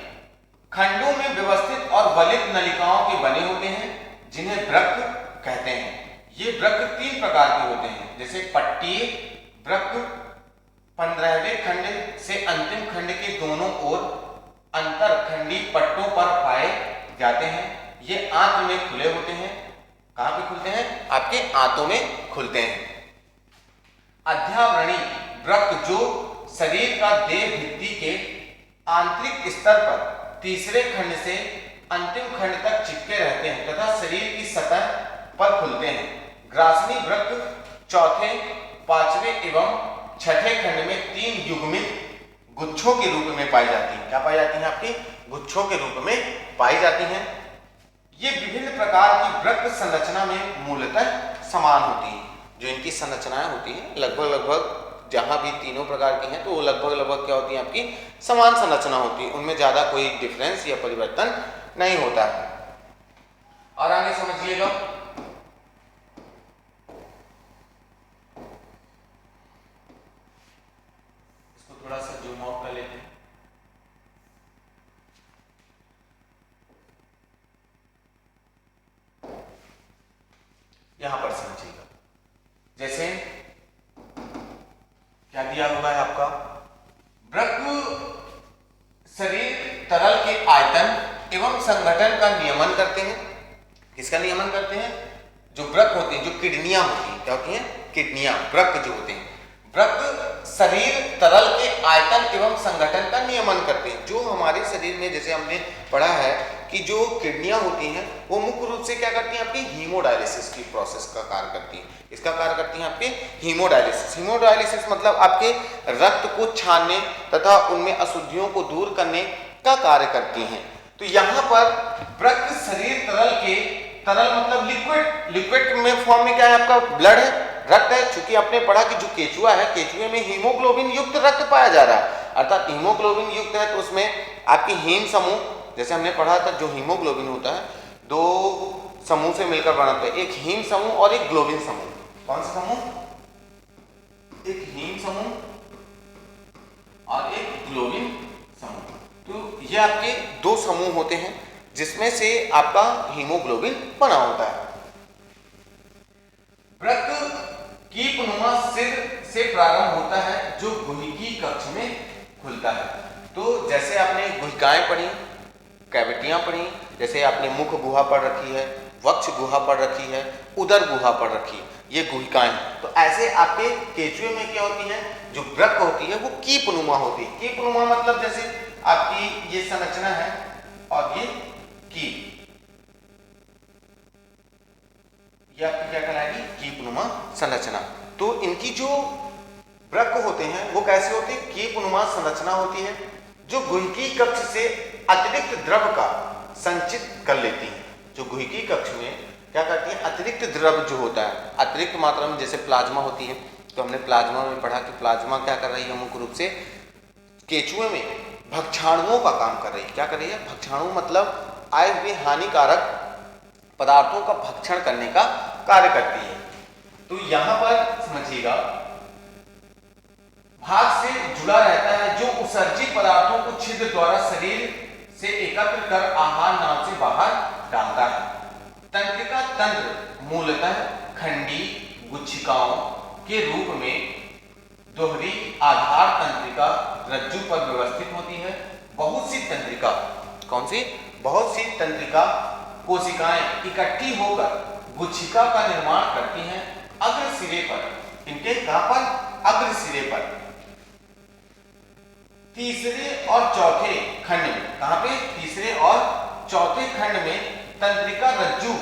खंडों में व्यवस्थित और वलित नलिकाओं के बने होते हैं जिन्हें वृक्क कहते हैं। ये वृक्क 3 प्रकार के होते हैं, जैसे पट्टीय वृक्क 15वें खंड से अंतिम खंड के दोनों ओर अंतरखंडी पट्टों पर पाए जाते हैं। ये आंत में खुले होते हैं। कहां पे खुलते हैं? आपके आंतों में खुलते हैं। अध्यावरणी वृक्क जो शरीर का देह भित्ति के आंतरिक स्तर पर तीसरे खंड से अंतिम खंड तक चिपके रहते हैं तथा शरीर की सतह पर खुलते हैं। ग्रासनी वृक्क चौथे, पांचवें एवं छठे खंड में 3 युग्मित गुच्छों के रूप में पाई जाती हैं। क्या पाई जाती हैं? आपकी गुच्छों के रूप में पाई जाती हैं। ये विभिन्न प्रकार की वृक्क संरचना में मूलतः समान होती है। जो इनकी संरचनाएं होती हैं लगभग जहां भी तीनों प्रकार की हैं तो वो लगभग क्या होती है? आपकी समान संरचना होती है। उनमें ज्यादा कोई डिफरेंस या परिवर्तन नहीं होता है। और आगे समझिएगा, इसको थोड़ा सा जूम आउट कर लेते हैं। यहां पर समझिएगा, जैसे क्या दिया हुआ है आपका? वृक्क शरीर तरल के आयतन एवं संगठन का नियमन करते हैं। किसका नियमन करते हैं? जो वृक्क होते हैं, जो किडनियां होती हैं। क्या होती हैं? किडनियां। वृक्क जो होते हैं, वृक्क शरीर तरल के आयतन एवं संगठन का नियमन करते हैं। जो हमारे शरीर में जैसे हमने पढ़ा है कि जो किडनियां होती हैं वो मुख्य रूप से क्या करती हैं? आपकी हीमोडायलिसिस की प्रोसेस का कार्य करती हैं। इसका कार्य करती हैं आपके हीमोडायलिसिस। हीमोडायलिसिस मतलब आपके रक्त को छानने तथा उनमें अशुद्धियों को दूर करने का कार्य करती हैं। तो यहाँ पर वृक्क शरीर तरल मतलब लिक्विड में फॉर्म में क्या है? आपका ब्लड है, रक्त है। चूंकि आपने पढ़ा कि जो केचुआ है, केचुए में हीमोग्लोबिन युक्त रक्त पाया जा रहा है, अर्थात हीमोग्लोबिन युक्त है तो उसमें आपकी हीम समूह, जैसे हमने पढ़ा था जो हीमोग्लोबिन होता है 2 समूह से मिलकर बनता है, एक हीम समूह और एक ग्लोबिन समूह। कौन सा समूह? एक हीम समूह और एक ग्लोबिन समूह। तो ये आपके 2 समूह होते हैं जिसमें से आपका हीमोग्लोबिन बना होता है। वृक्क कीपनुमा सिर से प्रारंभ होता है जो गुहिकी कक्ष में खुलता है। तो जैसे आपने गुहिकाएं पढ़ी, कैविटियां पढ़ी, जैसे आपने मुख गुहा पढ़ रखी है, वक्ष गुहा पढ़ रखी है, उदर गुहा पढ़ रखी है, ये गुहिकाएं। तो ऐसे आपके केचुए में क्या होती है? जो वृक्क होती है वो कीपनुमा होती है। कीपनुमा मतलब जैसे आपकी ये संरचना है और ये कीप, ये आपकी क्या कहलाएगी? कीपनुमा संरचना। तो इनकी जो वृक्क होते हैं वो कैसे होते हैं? कीपनुमा संरचना होती है जो गुहिकी कक्ष से अतिरिक्त द्रव का संचित कर लेती है। जो गुहिकी कक्ष में क्या करती है? अतिरिक्त द्रव जो होता है, अतिरिक्त मात्रा में, जैसे प्लाज्मा होती है तो हमने प्लाज्मा में पढ़ा कि प्लाज्मा क्या कर रही है? मुख्य रूप से केचुए में भक्षाणुओं का काम कर रही है। क्या कर रही है? भक्षाणु मतलब आए हुए हानिकारक पदार्थों का भक्षण करने का कार्य करती है। तो यहां पर समझिएगा, भाग से जुड़ा रहता है जो उत्सर्जित पदार्थों को छिद्र द्वारा शरीर से एकत्र कर आहार नाल से बाहर डालता है। तंत्रिका तंत्र मूलतः खंडी गुच्छिकाओं के रूप में दोहरी आधार तंत्रिका रज्जु पर व्यवस्थित होती है। बहुत सी तंत्रिका, कौन सी? बहुत सी तंत्रिका कोशिकाएं इकट्ठी होकर गुच्छिका का निर्माण करती हैं अग्र सिरे पर। इनके कहां पर? अग्र सिरे पर। तीसरे और चौथे खंड में, कहां पे? तीसरे और चौथे खंड में तंत्रिका रज्जु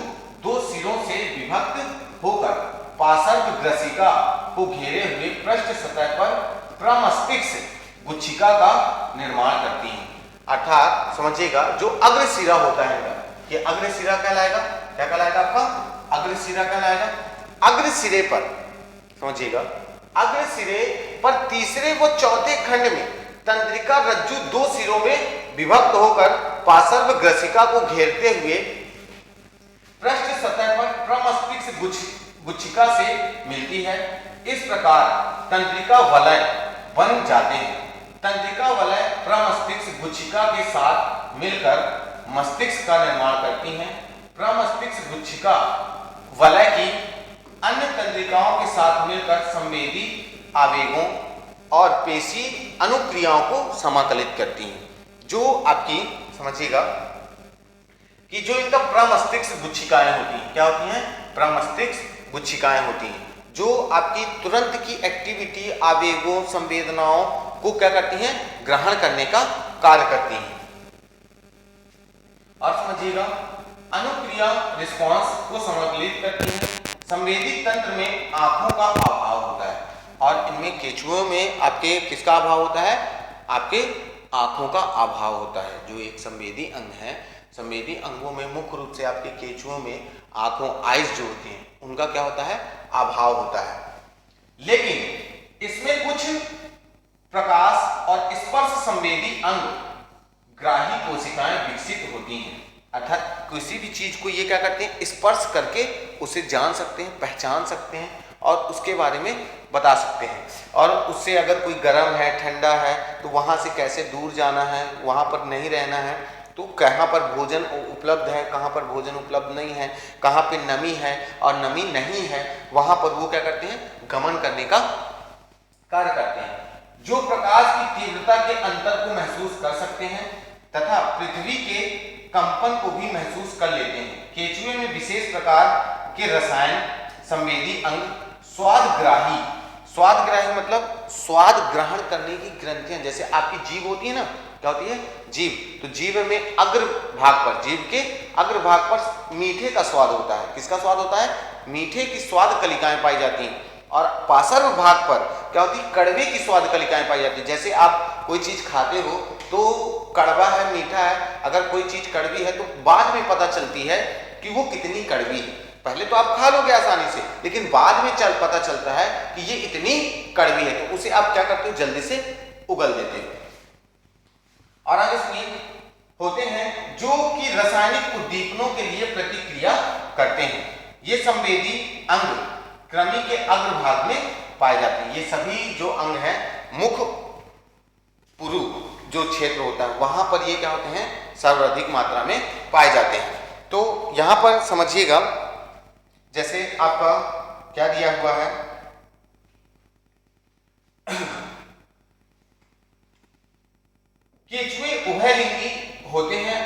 दो सिरों से विभक्त होकर पार्श्व ग्रसिका को घेरे हुए पृष्ठ सतह पर प्रमस्तिष्क गुच्छिका का निर्माण करती हैं। अर्थात समझिएगा, जो अग्र सिरा होता है ये अग्र सिरा कहलाएगा। क्या कहलाएगा आपका? अग्र सिरा कहलाएगा। अग्र सिरे पर समझिएगा, अग्र सिरे पर तीसरे व चौथे खंड में तंत्रिका रज्जु दो सिरों में विभक्त होकर पार्श्व ग्रसिका को घेरते हुए पृष्ठ सतह पर प्रमस्तिष्क गुच्छिका से मिलती है। इस प्रकार तंत्रिका वलय बन जाते हैं। तंत्रिका वलय प्रमस्तिष्क गुच्छिका के साथ मिलकर मस्तिष्क का निर्माण करती हैं। प्रमस्तिष्क गुच्छिका वलय की अन्य तंत्रिकाओं के साथ मिलकर संवेदी आवेगों और पेशी अनुक्रियाओं को समाकलित करती हैं। जो आपकी समझिएगा कि जो इनका प्रमस्तिष्क गुच्छिकाएं होती हैं, क्या होती हैं? प्रमस्तिष्क गुच्छिकाएं होती हैं जो आपकी तुरंत की एक्टिविटी, आवेगों, संवेदनाओं को क्या करती हैं? ग्रहण करने का कार्य करती हैं। और समझिएगा, अनुक्रिया रिस्पॉन्स को समाकलित करती है। संवेदी तंत्र में आंखों का अभाव होता है और इनमें केंचुओं में आपके किसका अभाव होता है? आपके आंखों का अभाव होता है, जो एक संवेदी अंग है। संवेदी अंगों में मुख्य रूप से आपके केंचुओं में आंखों, आइज जो होती हैं, उनका क्या होता है? अभाव होता है। लेकिन इसमें कुछ प्रकाश और स्पर्श संवेदी अंग ग्राही कोशिकाएं विकसित होती हैं। अर्थात किसी भी चीज को ये क्या करते हैं? स्पर्श करके उसे जान सकते हैं, पहचान सकते हैं और उसके बारे में बता सकते हैं। और उससे अगर कोई गर्म है, ठंडा है, तो वहां से कैसे दूर जाना है, वहां पर नहीं रहना है, तो कहाँ पर भोजन उपलब्ध है, कहाँ पर भोजन उपलब्ध नहीं है, कहाँ पे नमी है और नमी नहीं है, वहां पर वो क्या करते हैं? गमन करने का कार्य करते हैं। जो प्रकाश की तीव्रता के अंतर को महसूस कर सकते हैं तथा पृथ्वी के कंपन को भी महसूस कर लेते हैं। केंचुए में विशेष प्रकार के रसायन संवेदी अंग स्वादग्राही मतलब स्वाद ग्रहण करने की ग्रंथियां, जैसे आपकी जीभ होती है ना, क्या होती है? जीभ। तो जीभ में अग्र भाग पर, जीभ के अग्र भाग पर मीठे का स्वाद होता है। किसका स्वाद होता है? मीठे की स्वाद कलिकाएं पाई जाती हैं। और पार्श्व भाग पर क्या होती है? कड़वे की स्वाद कलिकाएं पाई जाती है। जैसे आप कोई चीज खाते हो तो कड़वा है, मीठा है, अगर कोई चीज कड़वी है तो बाद में पता चलती है कि वो कितनी कड़वी है। पहले तो आप खा लोगे आसानी से, लेकिन बाद में पता चलता है कि ये इतनी कड़वी है, तो उसे आप क्या करते हो? जल्दी से उगल देते हो। और आगे सुनिए, होते हैं जो कि रासायनिक उद्दीपनों के लिए प्रतिक्रिया करते हैं। ये संवेदी अंग कृमि के अग्रभाग में पाए जाते हैं। ये सभी जो अंग हैं, मुख पुरु जो क्षेत्र होता है, वहां पर ये क्या होते हैं? सर्वाधिक मात्रा में पाए जाते हैं। तो यहां पर समझिएगा, जैसे आपका क्या दिया हुआ है? केंचुए उभयलिंगी होते हैं,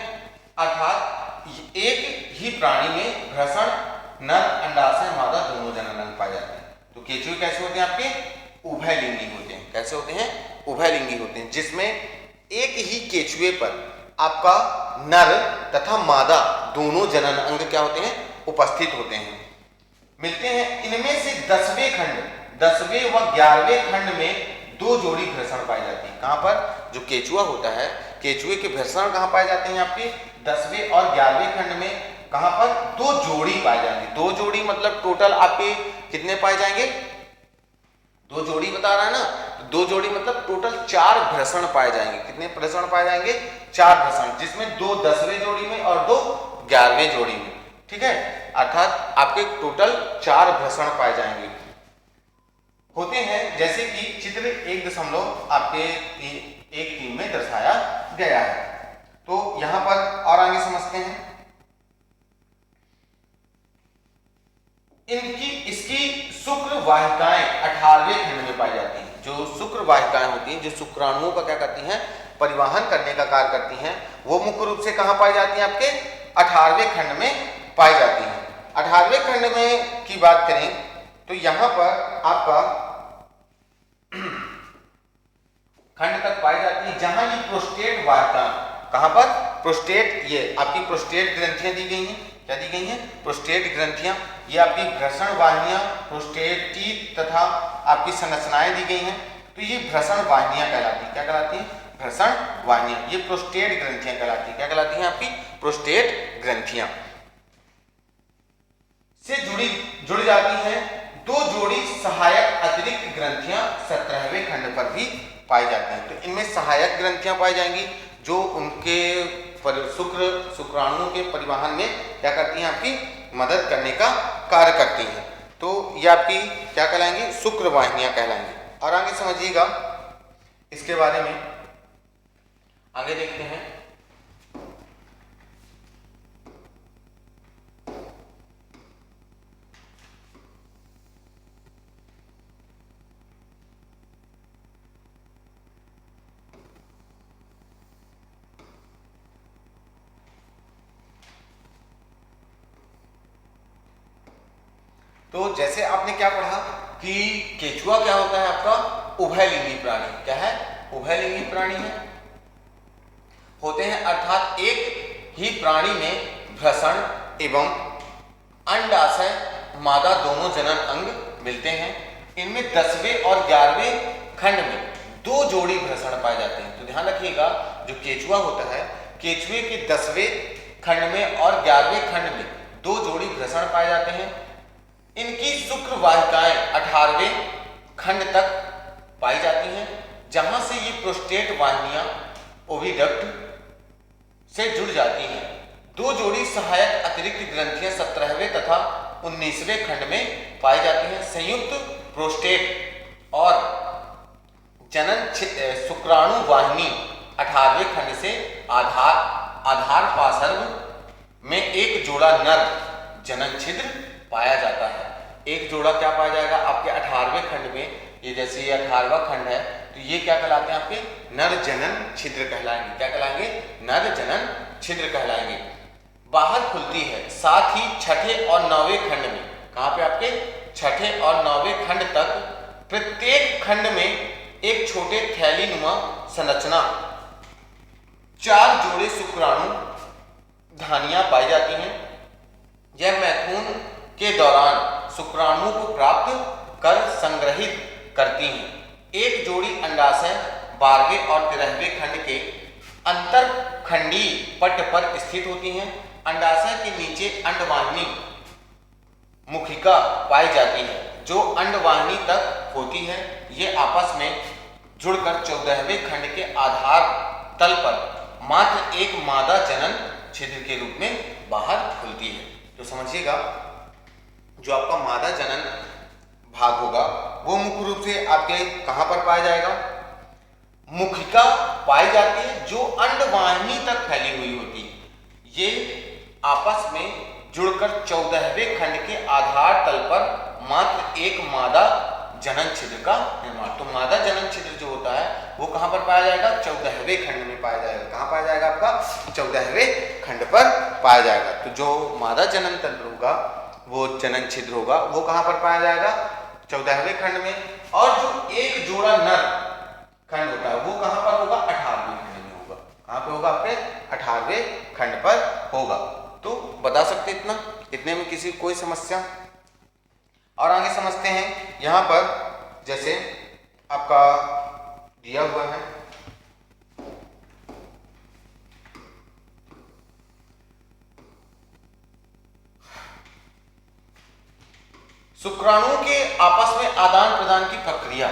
अर्थात एक ही प्राणी में घर्षण नर, अंडाशय, मादा दोनों जननांग पाए जाते हैं। तो केंचुए कैसे होते हैं? आपके उभयलिंगी होते हैं। कैसे होते हैं? उभयलिंगी होते हैं, जिसमें एक ही केंचुए पर आपका नर तथा मादा दोनों जनन अंग क्या होते हैं? उपस्थित होते हैं, मिलते हैं। इनमें से 10वें व 11वें खंड में दो जोड़ी घर्षण पाई जाती है। कहां पर? जो केंचुआ होता है, केंचुए के घर्षण कहां पाए जाते हैं? आपके 10वें और 11वें खंड में। कहां पर? दो जोड़ी पाए जाएंगे। दो जोड़ी मतलब टोटल आपके कितने पाए जाएंगे? दो जोड़ी बता रहा है ना, तो दो जोड़ी मतलब टोटल 4 घर्षण पाए जाएंगे। कितने घर्षण पाए जाएंगे? 4 घर्षण, जिसमें 2 10वें जोड़ी में और 2 11वें जोड़ी में। ठीक है, अर्थात आपके टोटल 4 घर्षण पाए जाएंगे होते हैं, जैसे कि चित्र 1 आपके 1:3 में दर्शाया गया है। तो यहां पर और आगे समझते हैं। इनकी इसकी शुक्र वाहिकाएं 18वें खंड में पाई जाती हैं। जो शुक्र वाहिकाएं होती हैं, जो शुक्राणुओं का क्या करती हैं, परिवहन करने का कार्य करती हैं, वो मुख्य रूप से कहाँ पाई जाती हैं, आपके 18वें खंड में पाई जाती हैं। 18वें खंड में की बात करें तो यहाँ पर आपका खंड तक पाई जाती है जहां ये प्रोस्टेट वाहिका, कहां पर, प्रोस्टेट, ये आपकी प्रोस्टेट ग्रंथियां दी गई हैं। क्या दी गई हैं, प्रोस्टेट ग्रंथियां। ये आपकी घर्षण वाहिनियां, प्रोस्टेट तथा आपकी संरचनाएं दी गई हैं। तो ये घर्षण वाहिनियां कहलाती हैं। क्या कहलाती हैं, घर्षण वाहिनियां। ये प्रोस्टेट ग्रंथियां कहलाती हैं। क्या कहलाती हैं, आपकी प्रोस्टेट ग्रंथियां से जुड़ जाती हैं। दो जोड़ी सहायक अतिरिक्त ग्रंथियां 17वें खंड पर भी पाई जाती हैं। तो इनमें सहायक ग्रंथियां पाई जाएंगी जो उनके शुक्राणुओं के परिवहन में क्या करती हैं, आपकी मदद करने का कार्य करती हैं। तो ये आपकी क्या कहलाएंगी, शुक्र वाहिनियां कहलाएंगी। और आगे समझिएगा इसके बारे में, आगे देखते हैं। तो जैसे आपने क्या पढ़ा कि केचुआ क्या होता है, आपका उभयलिंगी प्राणी। क्या है, उभयलिंगी प्राणी है, होते हैं, अर्थात एक ही प्राणी में भ्रषण एवं अंडाशय मादा दोनों जनन अंग मिलते हैं। इनमें 10वें और 11वें खंड में दो जोड़ी भ्रषण पाए जाते हैं। तो ध्यान रखिएगा, जो केचुआ होता है, केचुए के 10वें खंड में और 11वें खंड में दो जोड़ी भ्रषण पाए जाते हैं। इनकी शुक्र वाहिकाएं 18वें खंड तक पाई जाती हैं, जहां से ये प्रोस्टेट वाहिनियां ओविडक्ट से जुड़ जाती हैं। दो जोड़ी सहायक अतिरिक्त ग्रंथियां 17वें तथा 19वें खंड में पाई जाती हैं। संयुक्त प्रोस्टेट और जनन शुक्राणु वाहिनी 18वें खंड से आधार पार्श्व में एक जोड़ा नर जनन छिद्र पाया जाता है। एक जोड़ा क्या पाया जाएगा, आपके 18वें खंड में। ये जैसे ये 18वां खंड है, तो ये क्या कहलाते हैं, आपके नर जनन छिद्र कहलाएंगे। क्या कहलाएंगे, नर जनन छिद्र कहलाएंगे। बाहर खुलती है, साथ ही छठे और 9वें खंड में, कहां पे, आपके छठे और 9वें खंड तक प्रत्येक खंड में एक छोटे थैलीनुमा संरचना 4 जोड़े शुक्राणु धानियां पाई जाती हैं। यह मैथुन के दौरान शुक्राणु को प्राप्त कर संग्रहित करती हैं। एक जोड़ी अंडाशय 12वें और 13वें खंड के अंतरखंडीय पट्ट पर स्थित होती हैं। अंडाशय के नीचे अंडवाहिनी मुखिका पाई जाती है, जो अंडवाहिनी तक होती है। ये आपस में जुड़कर 14वें खंड के आधार तल पर मात्र एक मादा जनन छिद्र के रूप में बाहर खुलती है। तो समझिएगा, जो आपका मादा जनन भाग होगा वो मुख्य रूप से आपके कहां पर पाया जाएगा, मुखिका पाई जाती है, जो अंडवाहिनी तक फैली हुई होती है। ये आपस में जुड़कर 14वें खंड के आधार तल पर मात्र एक मादा जनन छिद्र का निर्माण। तो मादा जनन छिद्र जो होता है वो कहां पर पाया जाएगा, 14वें खंड में पाया जाएगा। कहां पाया जाएगा, आपका 14वें खंड पर पाया जाएगा। तो जो मादा जनन तंत्र होगा, वो जनन छिद्र होगा, वो कहां पर पाया जाएगा, 14वें खंड में। और जो एक जोड़ा नर खंड होता है वो कहां पर होगा, 18वें खंड में होगा। कहां पे होगा, आपके 18वें खंड पर होगा। तो बता सकते इतने में किसी कोई समस्या। और आगे समझते हैं, यहां पर जैसे आपका दिया हुआ है, शुक्राणुओं के आपस में आदान प्रदान की प्रक्रिया।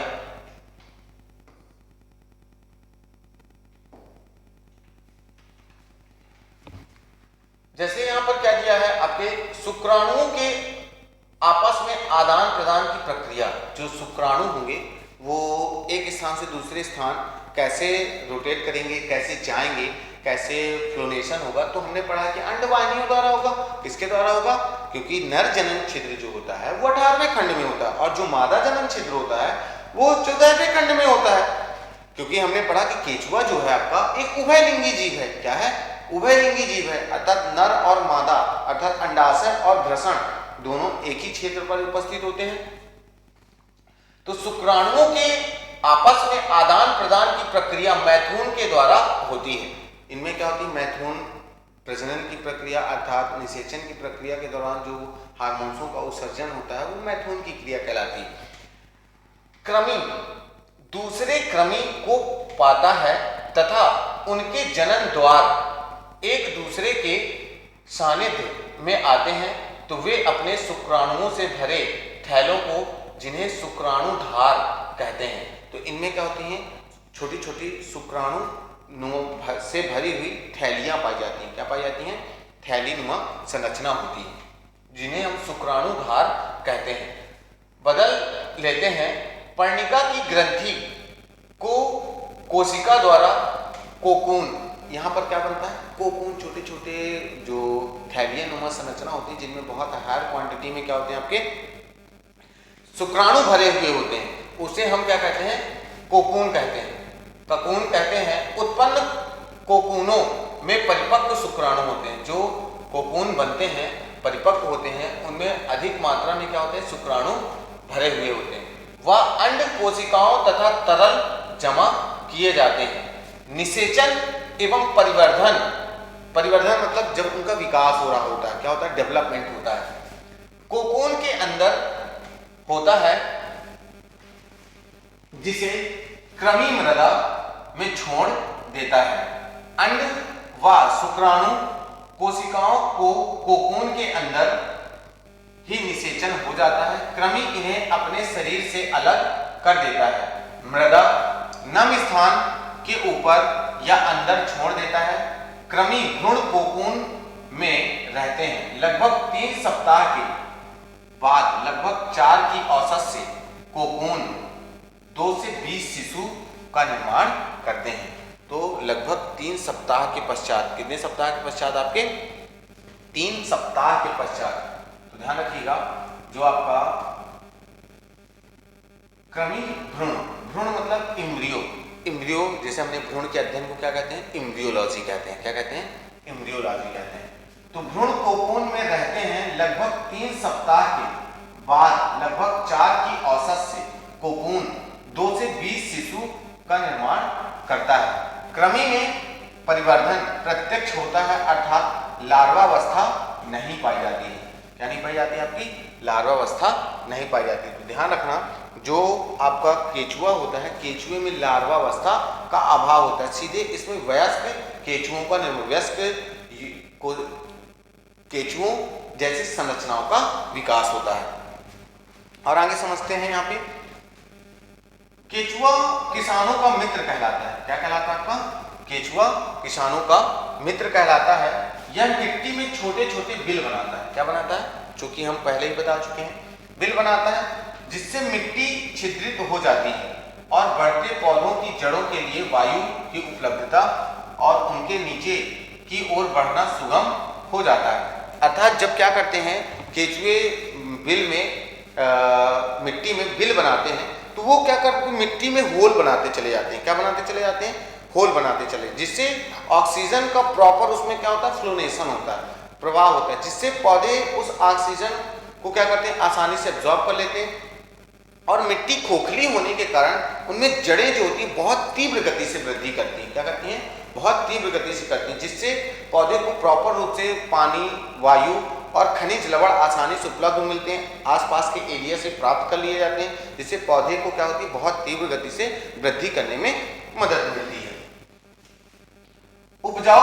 जैसे यहां पर क्या दिया है, आपके शुक्राणुओं के आपस में आदान प्रदान की प्रक्रिया। जो शुक्राणु होंगे वो एक स्थान से दूसरे स्थान कैसे रोटेट करेंगे, कैसे जाएंगे, कैसे फ्लोनेशन होगा, तो हमने पढ़ा कि अंडवाहिनियों द्वारा होगा। किसके द्वारा होगा? क्योंकि नर जनन छिद्र जो होता है वो 18वें खंड में होता है और जो मादा जनन छिद्र होता है वो 14वें खंड में होता है। क्योंकि हमने पढ़ा कि केचुआ जो है आपका एक उभयलिंगी जीव है। क्या है? उभयलिंगी जीव है, अर्थात नर और मादा अर्थात अंडाशय और वृषण दोनों एक ही क्षेत्र पर उपस्थित होते हैं। तो शुक्राणुओं के आपस में आदान प्रदान की प्रक्रिया मैथुन के द्वारा होती है। इनमें क्या होती है? मैथुन प्रजनन की प्रक्रिया अर्थात निषेचन की प्रक्रिया के दौरान जो हार्मोन्सों का उत्सर्जन होता है वो मैथुन की क्रिया कहलाती है। कृमि दूसरे कृमि को पाता है तथा उनके जनन द्वार एक दूसरे के सानिध्य में आते हैं तो वे अपने शुक्राणुओं से भरे थैलों को, जिन्हें शुक्राणुधार कहते हैं, तो इनमें क्या होती हैं? छोटी छोटी शुक्राणु से भरी हुई थैलियां पाई जाती हैं। क्या पाई जाती हैं? थैलीनुमा संरचना होती है, जिन्हें हम शुक्राणुधार कहते हैं। बदल लेते हैं, पर्णिका की ग्रंथि को कोशिका द्वारा कोकून, यहाँ पर क्या बनता है? कोकून, छोटे छोटे जो थैलियां नुमा संरचना होती है जिनमें बहुत हायर क्वांटिटी में क्या होते हैं? आपके शुक्राणु भरे हुए होते हैं, उसे हम क्या कहते हैं? कोकून कहते हैं, ककून कहते हैं। उत्पन्न कोकूनों में परिपक्व शुक्राणु होते हैं। जो कोकून बनते हैं, परिपक्व होते हैं, उनमें अधिक मात्रा में क्या होते हैं? शुक्राणु भरे हुए होते हैं। वह अंड कोशिकाओं तथा तरल जमा किए जाते हैं। निषेचन एवं परिवर्धन, परिवर्धन मतलब जब उनका विकास हो रहा होता है, क्या होता है? डेवलपमेंट होता है। कोकून के अंदर होता है जिसे कृमि मृदा में छोड़ देता है। अंड व शुक्राणु कोशिकाओं को कोकून के अंदर ही निषेचन हो जाता है। कृमि इन्हें अपने शरीर से अलग कर देता है। मृदा नम स्थान के ऊपर या अंदर छोड़ देता है। कृमि भ्रूण कोकून में रहते हैं। लगभग 3 सप्ताह के बाद लगभग 4 की औसत से कोकून 2 से 20 शिशु का निर्माण करते हैं। तो लगभग 3 सप्ताह के पश्चात, कितने सप्ताह के पश्चात? आपके 3 सप्ताह के पश्चात। तो ध्यान रखिएगा, जो आपका कृमि भ्रूण, भ्रूण मतलब इम्ब्रियो, इम्ब्रियो जैसे हमने भ्रूण के अध्ययन को क्या कहते हैं? इम्ब्रियोलॉजी कहते हैं। क्या कहते हैं? इम्ब्रियोलॉजी कहते हैं। तो भ्रूण कोकून में रहते हैं। लगभग 3 सप्ताह के बाद लगभग 4 की औसत से कोकून 2 से 20 शिशु का निर्माण करता है। कृमि में परिवर्धन प्रत्यक्ष होता है, अर्थात लार्वावस्था नहीं पाई जाती है। क्या नहीं पाई जाती? आपकी लार्वावस्था नहीं पाई जाती। तो ध्यान रखना, जो आपका केचुआ होता है, केचुए में लार्वावस्था का अभाव होता है। सीधे इसमें वयस्क केचुओं का निर्माण, वयस्क केचुओं जैसी संरचनाओं का विकास होता है। और आगे समझते हैं। यहाँ पे केचुआ किसानों का मित्र कहलाता है। क्या कहलाता है आपका? केचुआ किसानों का मित्र कहलाता है। यह मिट्टी में छोटे छोटे बिल बनाता है। क्या बनाता है? चूंकि हम पहले ही बता चुके हैं, बिल बनाता है, जिससे मिट्टी छिद्रित हो जाती है और बढ़ते पौधों की जड़ों के लिए वायु की उपलब्धता और उनके नीचे की ओर बढ़ना सुगम हो जाता है। अर्थात जब क्या करते हैं, केचुए बिल में मिट्टी में बिल बनाते हैं, तो वो क्या करते हैं? मिट्टी में होल बनाते चले जाते हैं। क्या बनाते चले जाते हैं? होल बनाते चले, जिससे ऑक्सीजन का प्रॉपर उसमें क्या होता है? फ्लोनेशन होता है, प्रवाह होता है, जिससे पौधे उस ऑक्सीजन को क्या करते हैं? आसानी से एब्जॉर्ब कर लेते हैं। और मिट्टी खोखली होने के कारण उनमें जड़ें जो होती हैं बहुत तीव्र गति से वृद्धि करती हैं। क्या करती हैं? बहुत तीव्र गति से करती हैं, जिससे पौधे को प्रॉपर रूप से पानी, वायु और खनिज लवण आसानी से उपलब्ध मिलते हैं, आसपास के एरिया से प्राप्त कर लिए जाते हैं, जिससे पौधे को क्या होती है? बहुत तीव्र गति से वृद्धि करने में मदद मिलती है। उपजाऊ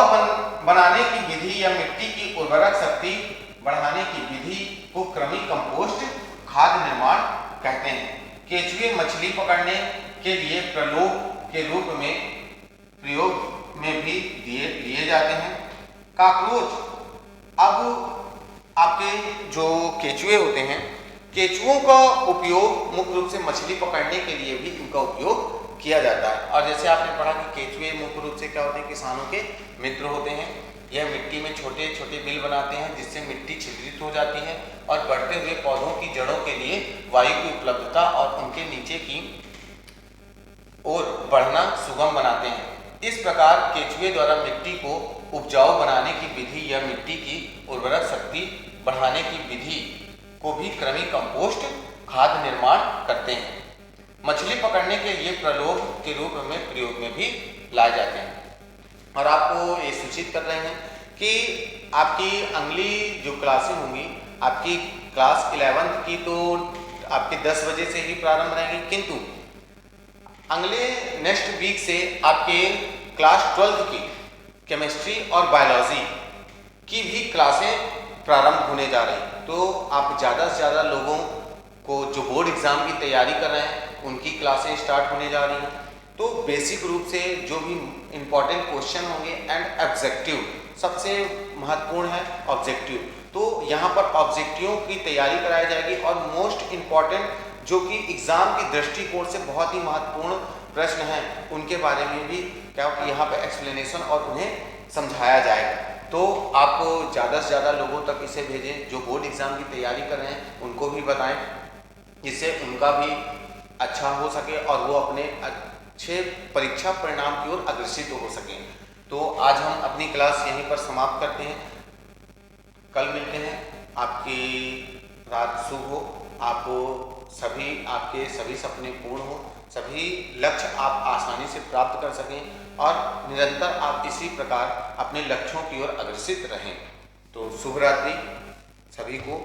बनाने की विधि या मिट्टी की उर्वरक शक्ति बढ़ाने की विधि को कृमि कंपोस्ट खाद निर्माण कहते हैं। केचुए मछली पकड़ने के लिए प्रलोभ के रूप में प्रयोग में भी लिए जाते हैं। कॉकरोच, अब आपके जो केचुए होते हैं, केचुओं का उपयोग मुख्य रूप से मछली पकड़ने के लिए भी इनका उपयोग किया जाता है। और जैसे आपने पढ़ा कि केचुए मुख्य रूप से क्या होते हैं, किसानों के मित्र होते हैं। यह मिट्टी में छोटे छोटे बिल बनाते हैं जिससे मिट्टी छिद्रित हो जाती है और बढ़ते हुए पौधों की जड़ों के लिए वायु की उपलब्धता और उनके नीचे की ओर बढ़ना सुगम बनाते हैं। इस प्रकार केचुए द्वारा मिट्टी को उपजाऊ बनाने की विधि या मिट्टी की उर्वरक शक्ति बढ़ाने की विधि को भी कृमि कंपोस्ट खाद निर्माण करते हैं। मछली पकड़ने के लिए प्रलोभ के रूप में प्रयोग में भी लाए जाते हैं। और आपको ये सूचित कर रहे हैं कि आपकी अगली जो क्लासें होंगी, आपकी क्लास 11th की तो आपके 10 बजे से ही प्रारंभ रहेंगी, किंतु अगले नेक्स्ट वीक से आपके क्लास 12th की केमिस्ट्री और बायोलॉजी की भी क्लासें प्रारंभ होने जा रही हैं। तो आप ज़्यादा से ज़्यादा लोगों को जो बोर्ड एग्जाम की तैयारी कर रहे हैं उनकी क्लासें स्टार्ट होने जा रही हैं। तो बेसिक रूप से जो भी इम्पॉर्टेंट क्वेश्चन होंगे एंड ऑब्जेक्टिव, सबसे महत्वपूर्ण है ऑब्जेक्टिव, तो यहाँ पर ऑब्जेक्टिवों की तैयारी कराई जाएगी। और मोस्ट इम्पॉर्टेंट जो कि एग्जाम की दृष्टिकोण से बहुत ही महत्वपूर्ण प्रश्न हैं उनके बारे में भी क्या यहाँ पर एक्सप्लेनेशन और उन्हें समझाया जाएगा। तो आप ज़्यादा से ज़्यादा लोगों तक इसे भेजें जो बोर्ड एग्जाम की तैयारी कर रहे हैं, उनको भी बताएं, जिससे उनका भी अच्छा हो सके और वो अपने अच्छे परीक्षा परिणाम की ओर अग्रसित हो सकें। तो आज हम अपनी क्लास यहीं पर समाप्त करते हैं। कल मिलते हैं। आपकी रात शुभ हो, आपको आपके सभी सपने पूर्ण हो, सभी लक्ष्य आप आसानी से प्राप्त कर सकें और निरंतर आप इसी प्रकार अपने लक्ष्यों की ओर अग्रसित रहें। तो शुभ रात्रि सभी को।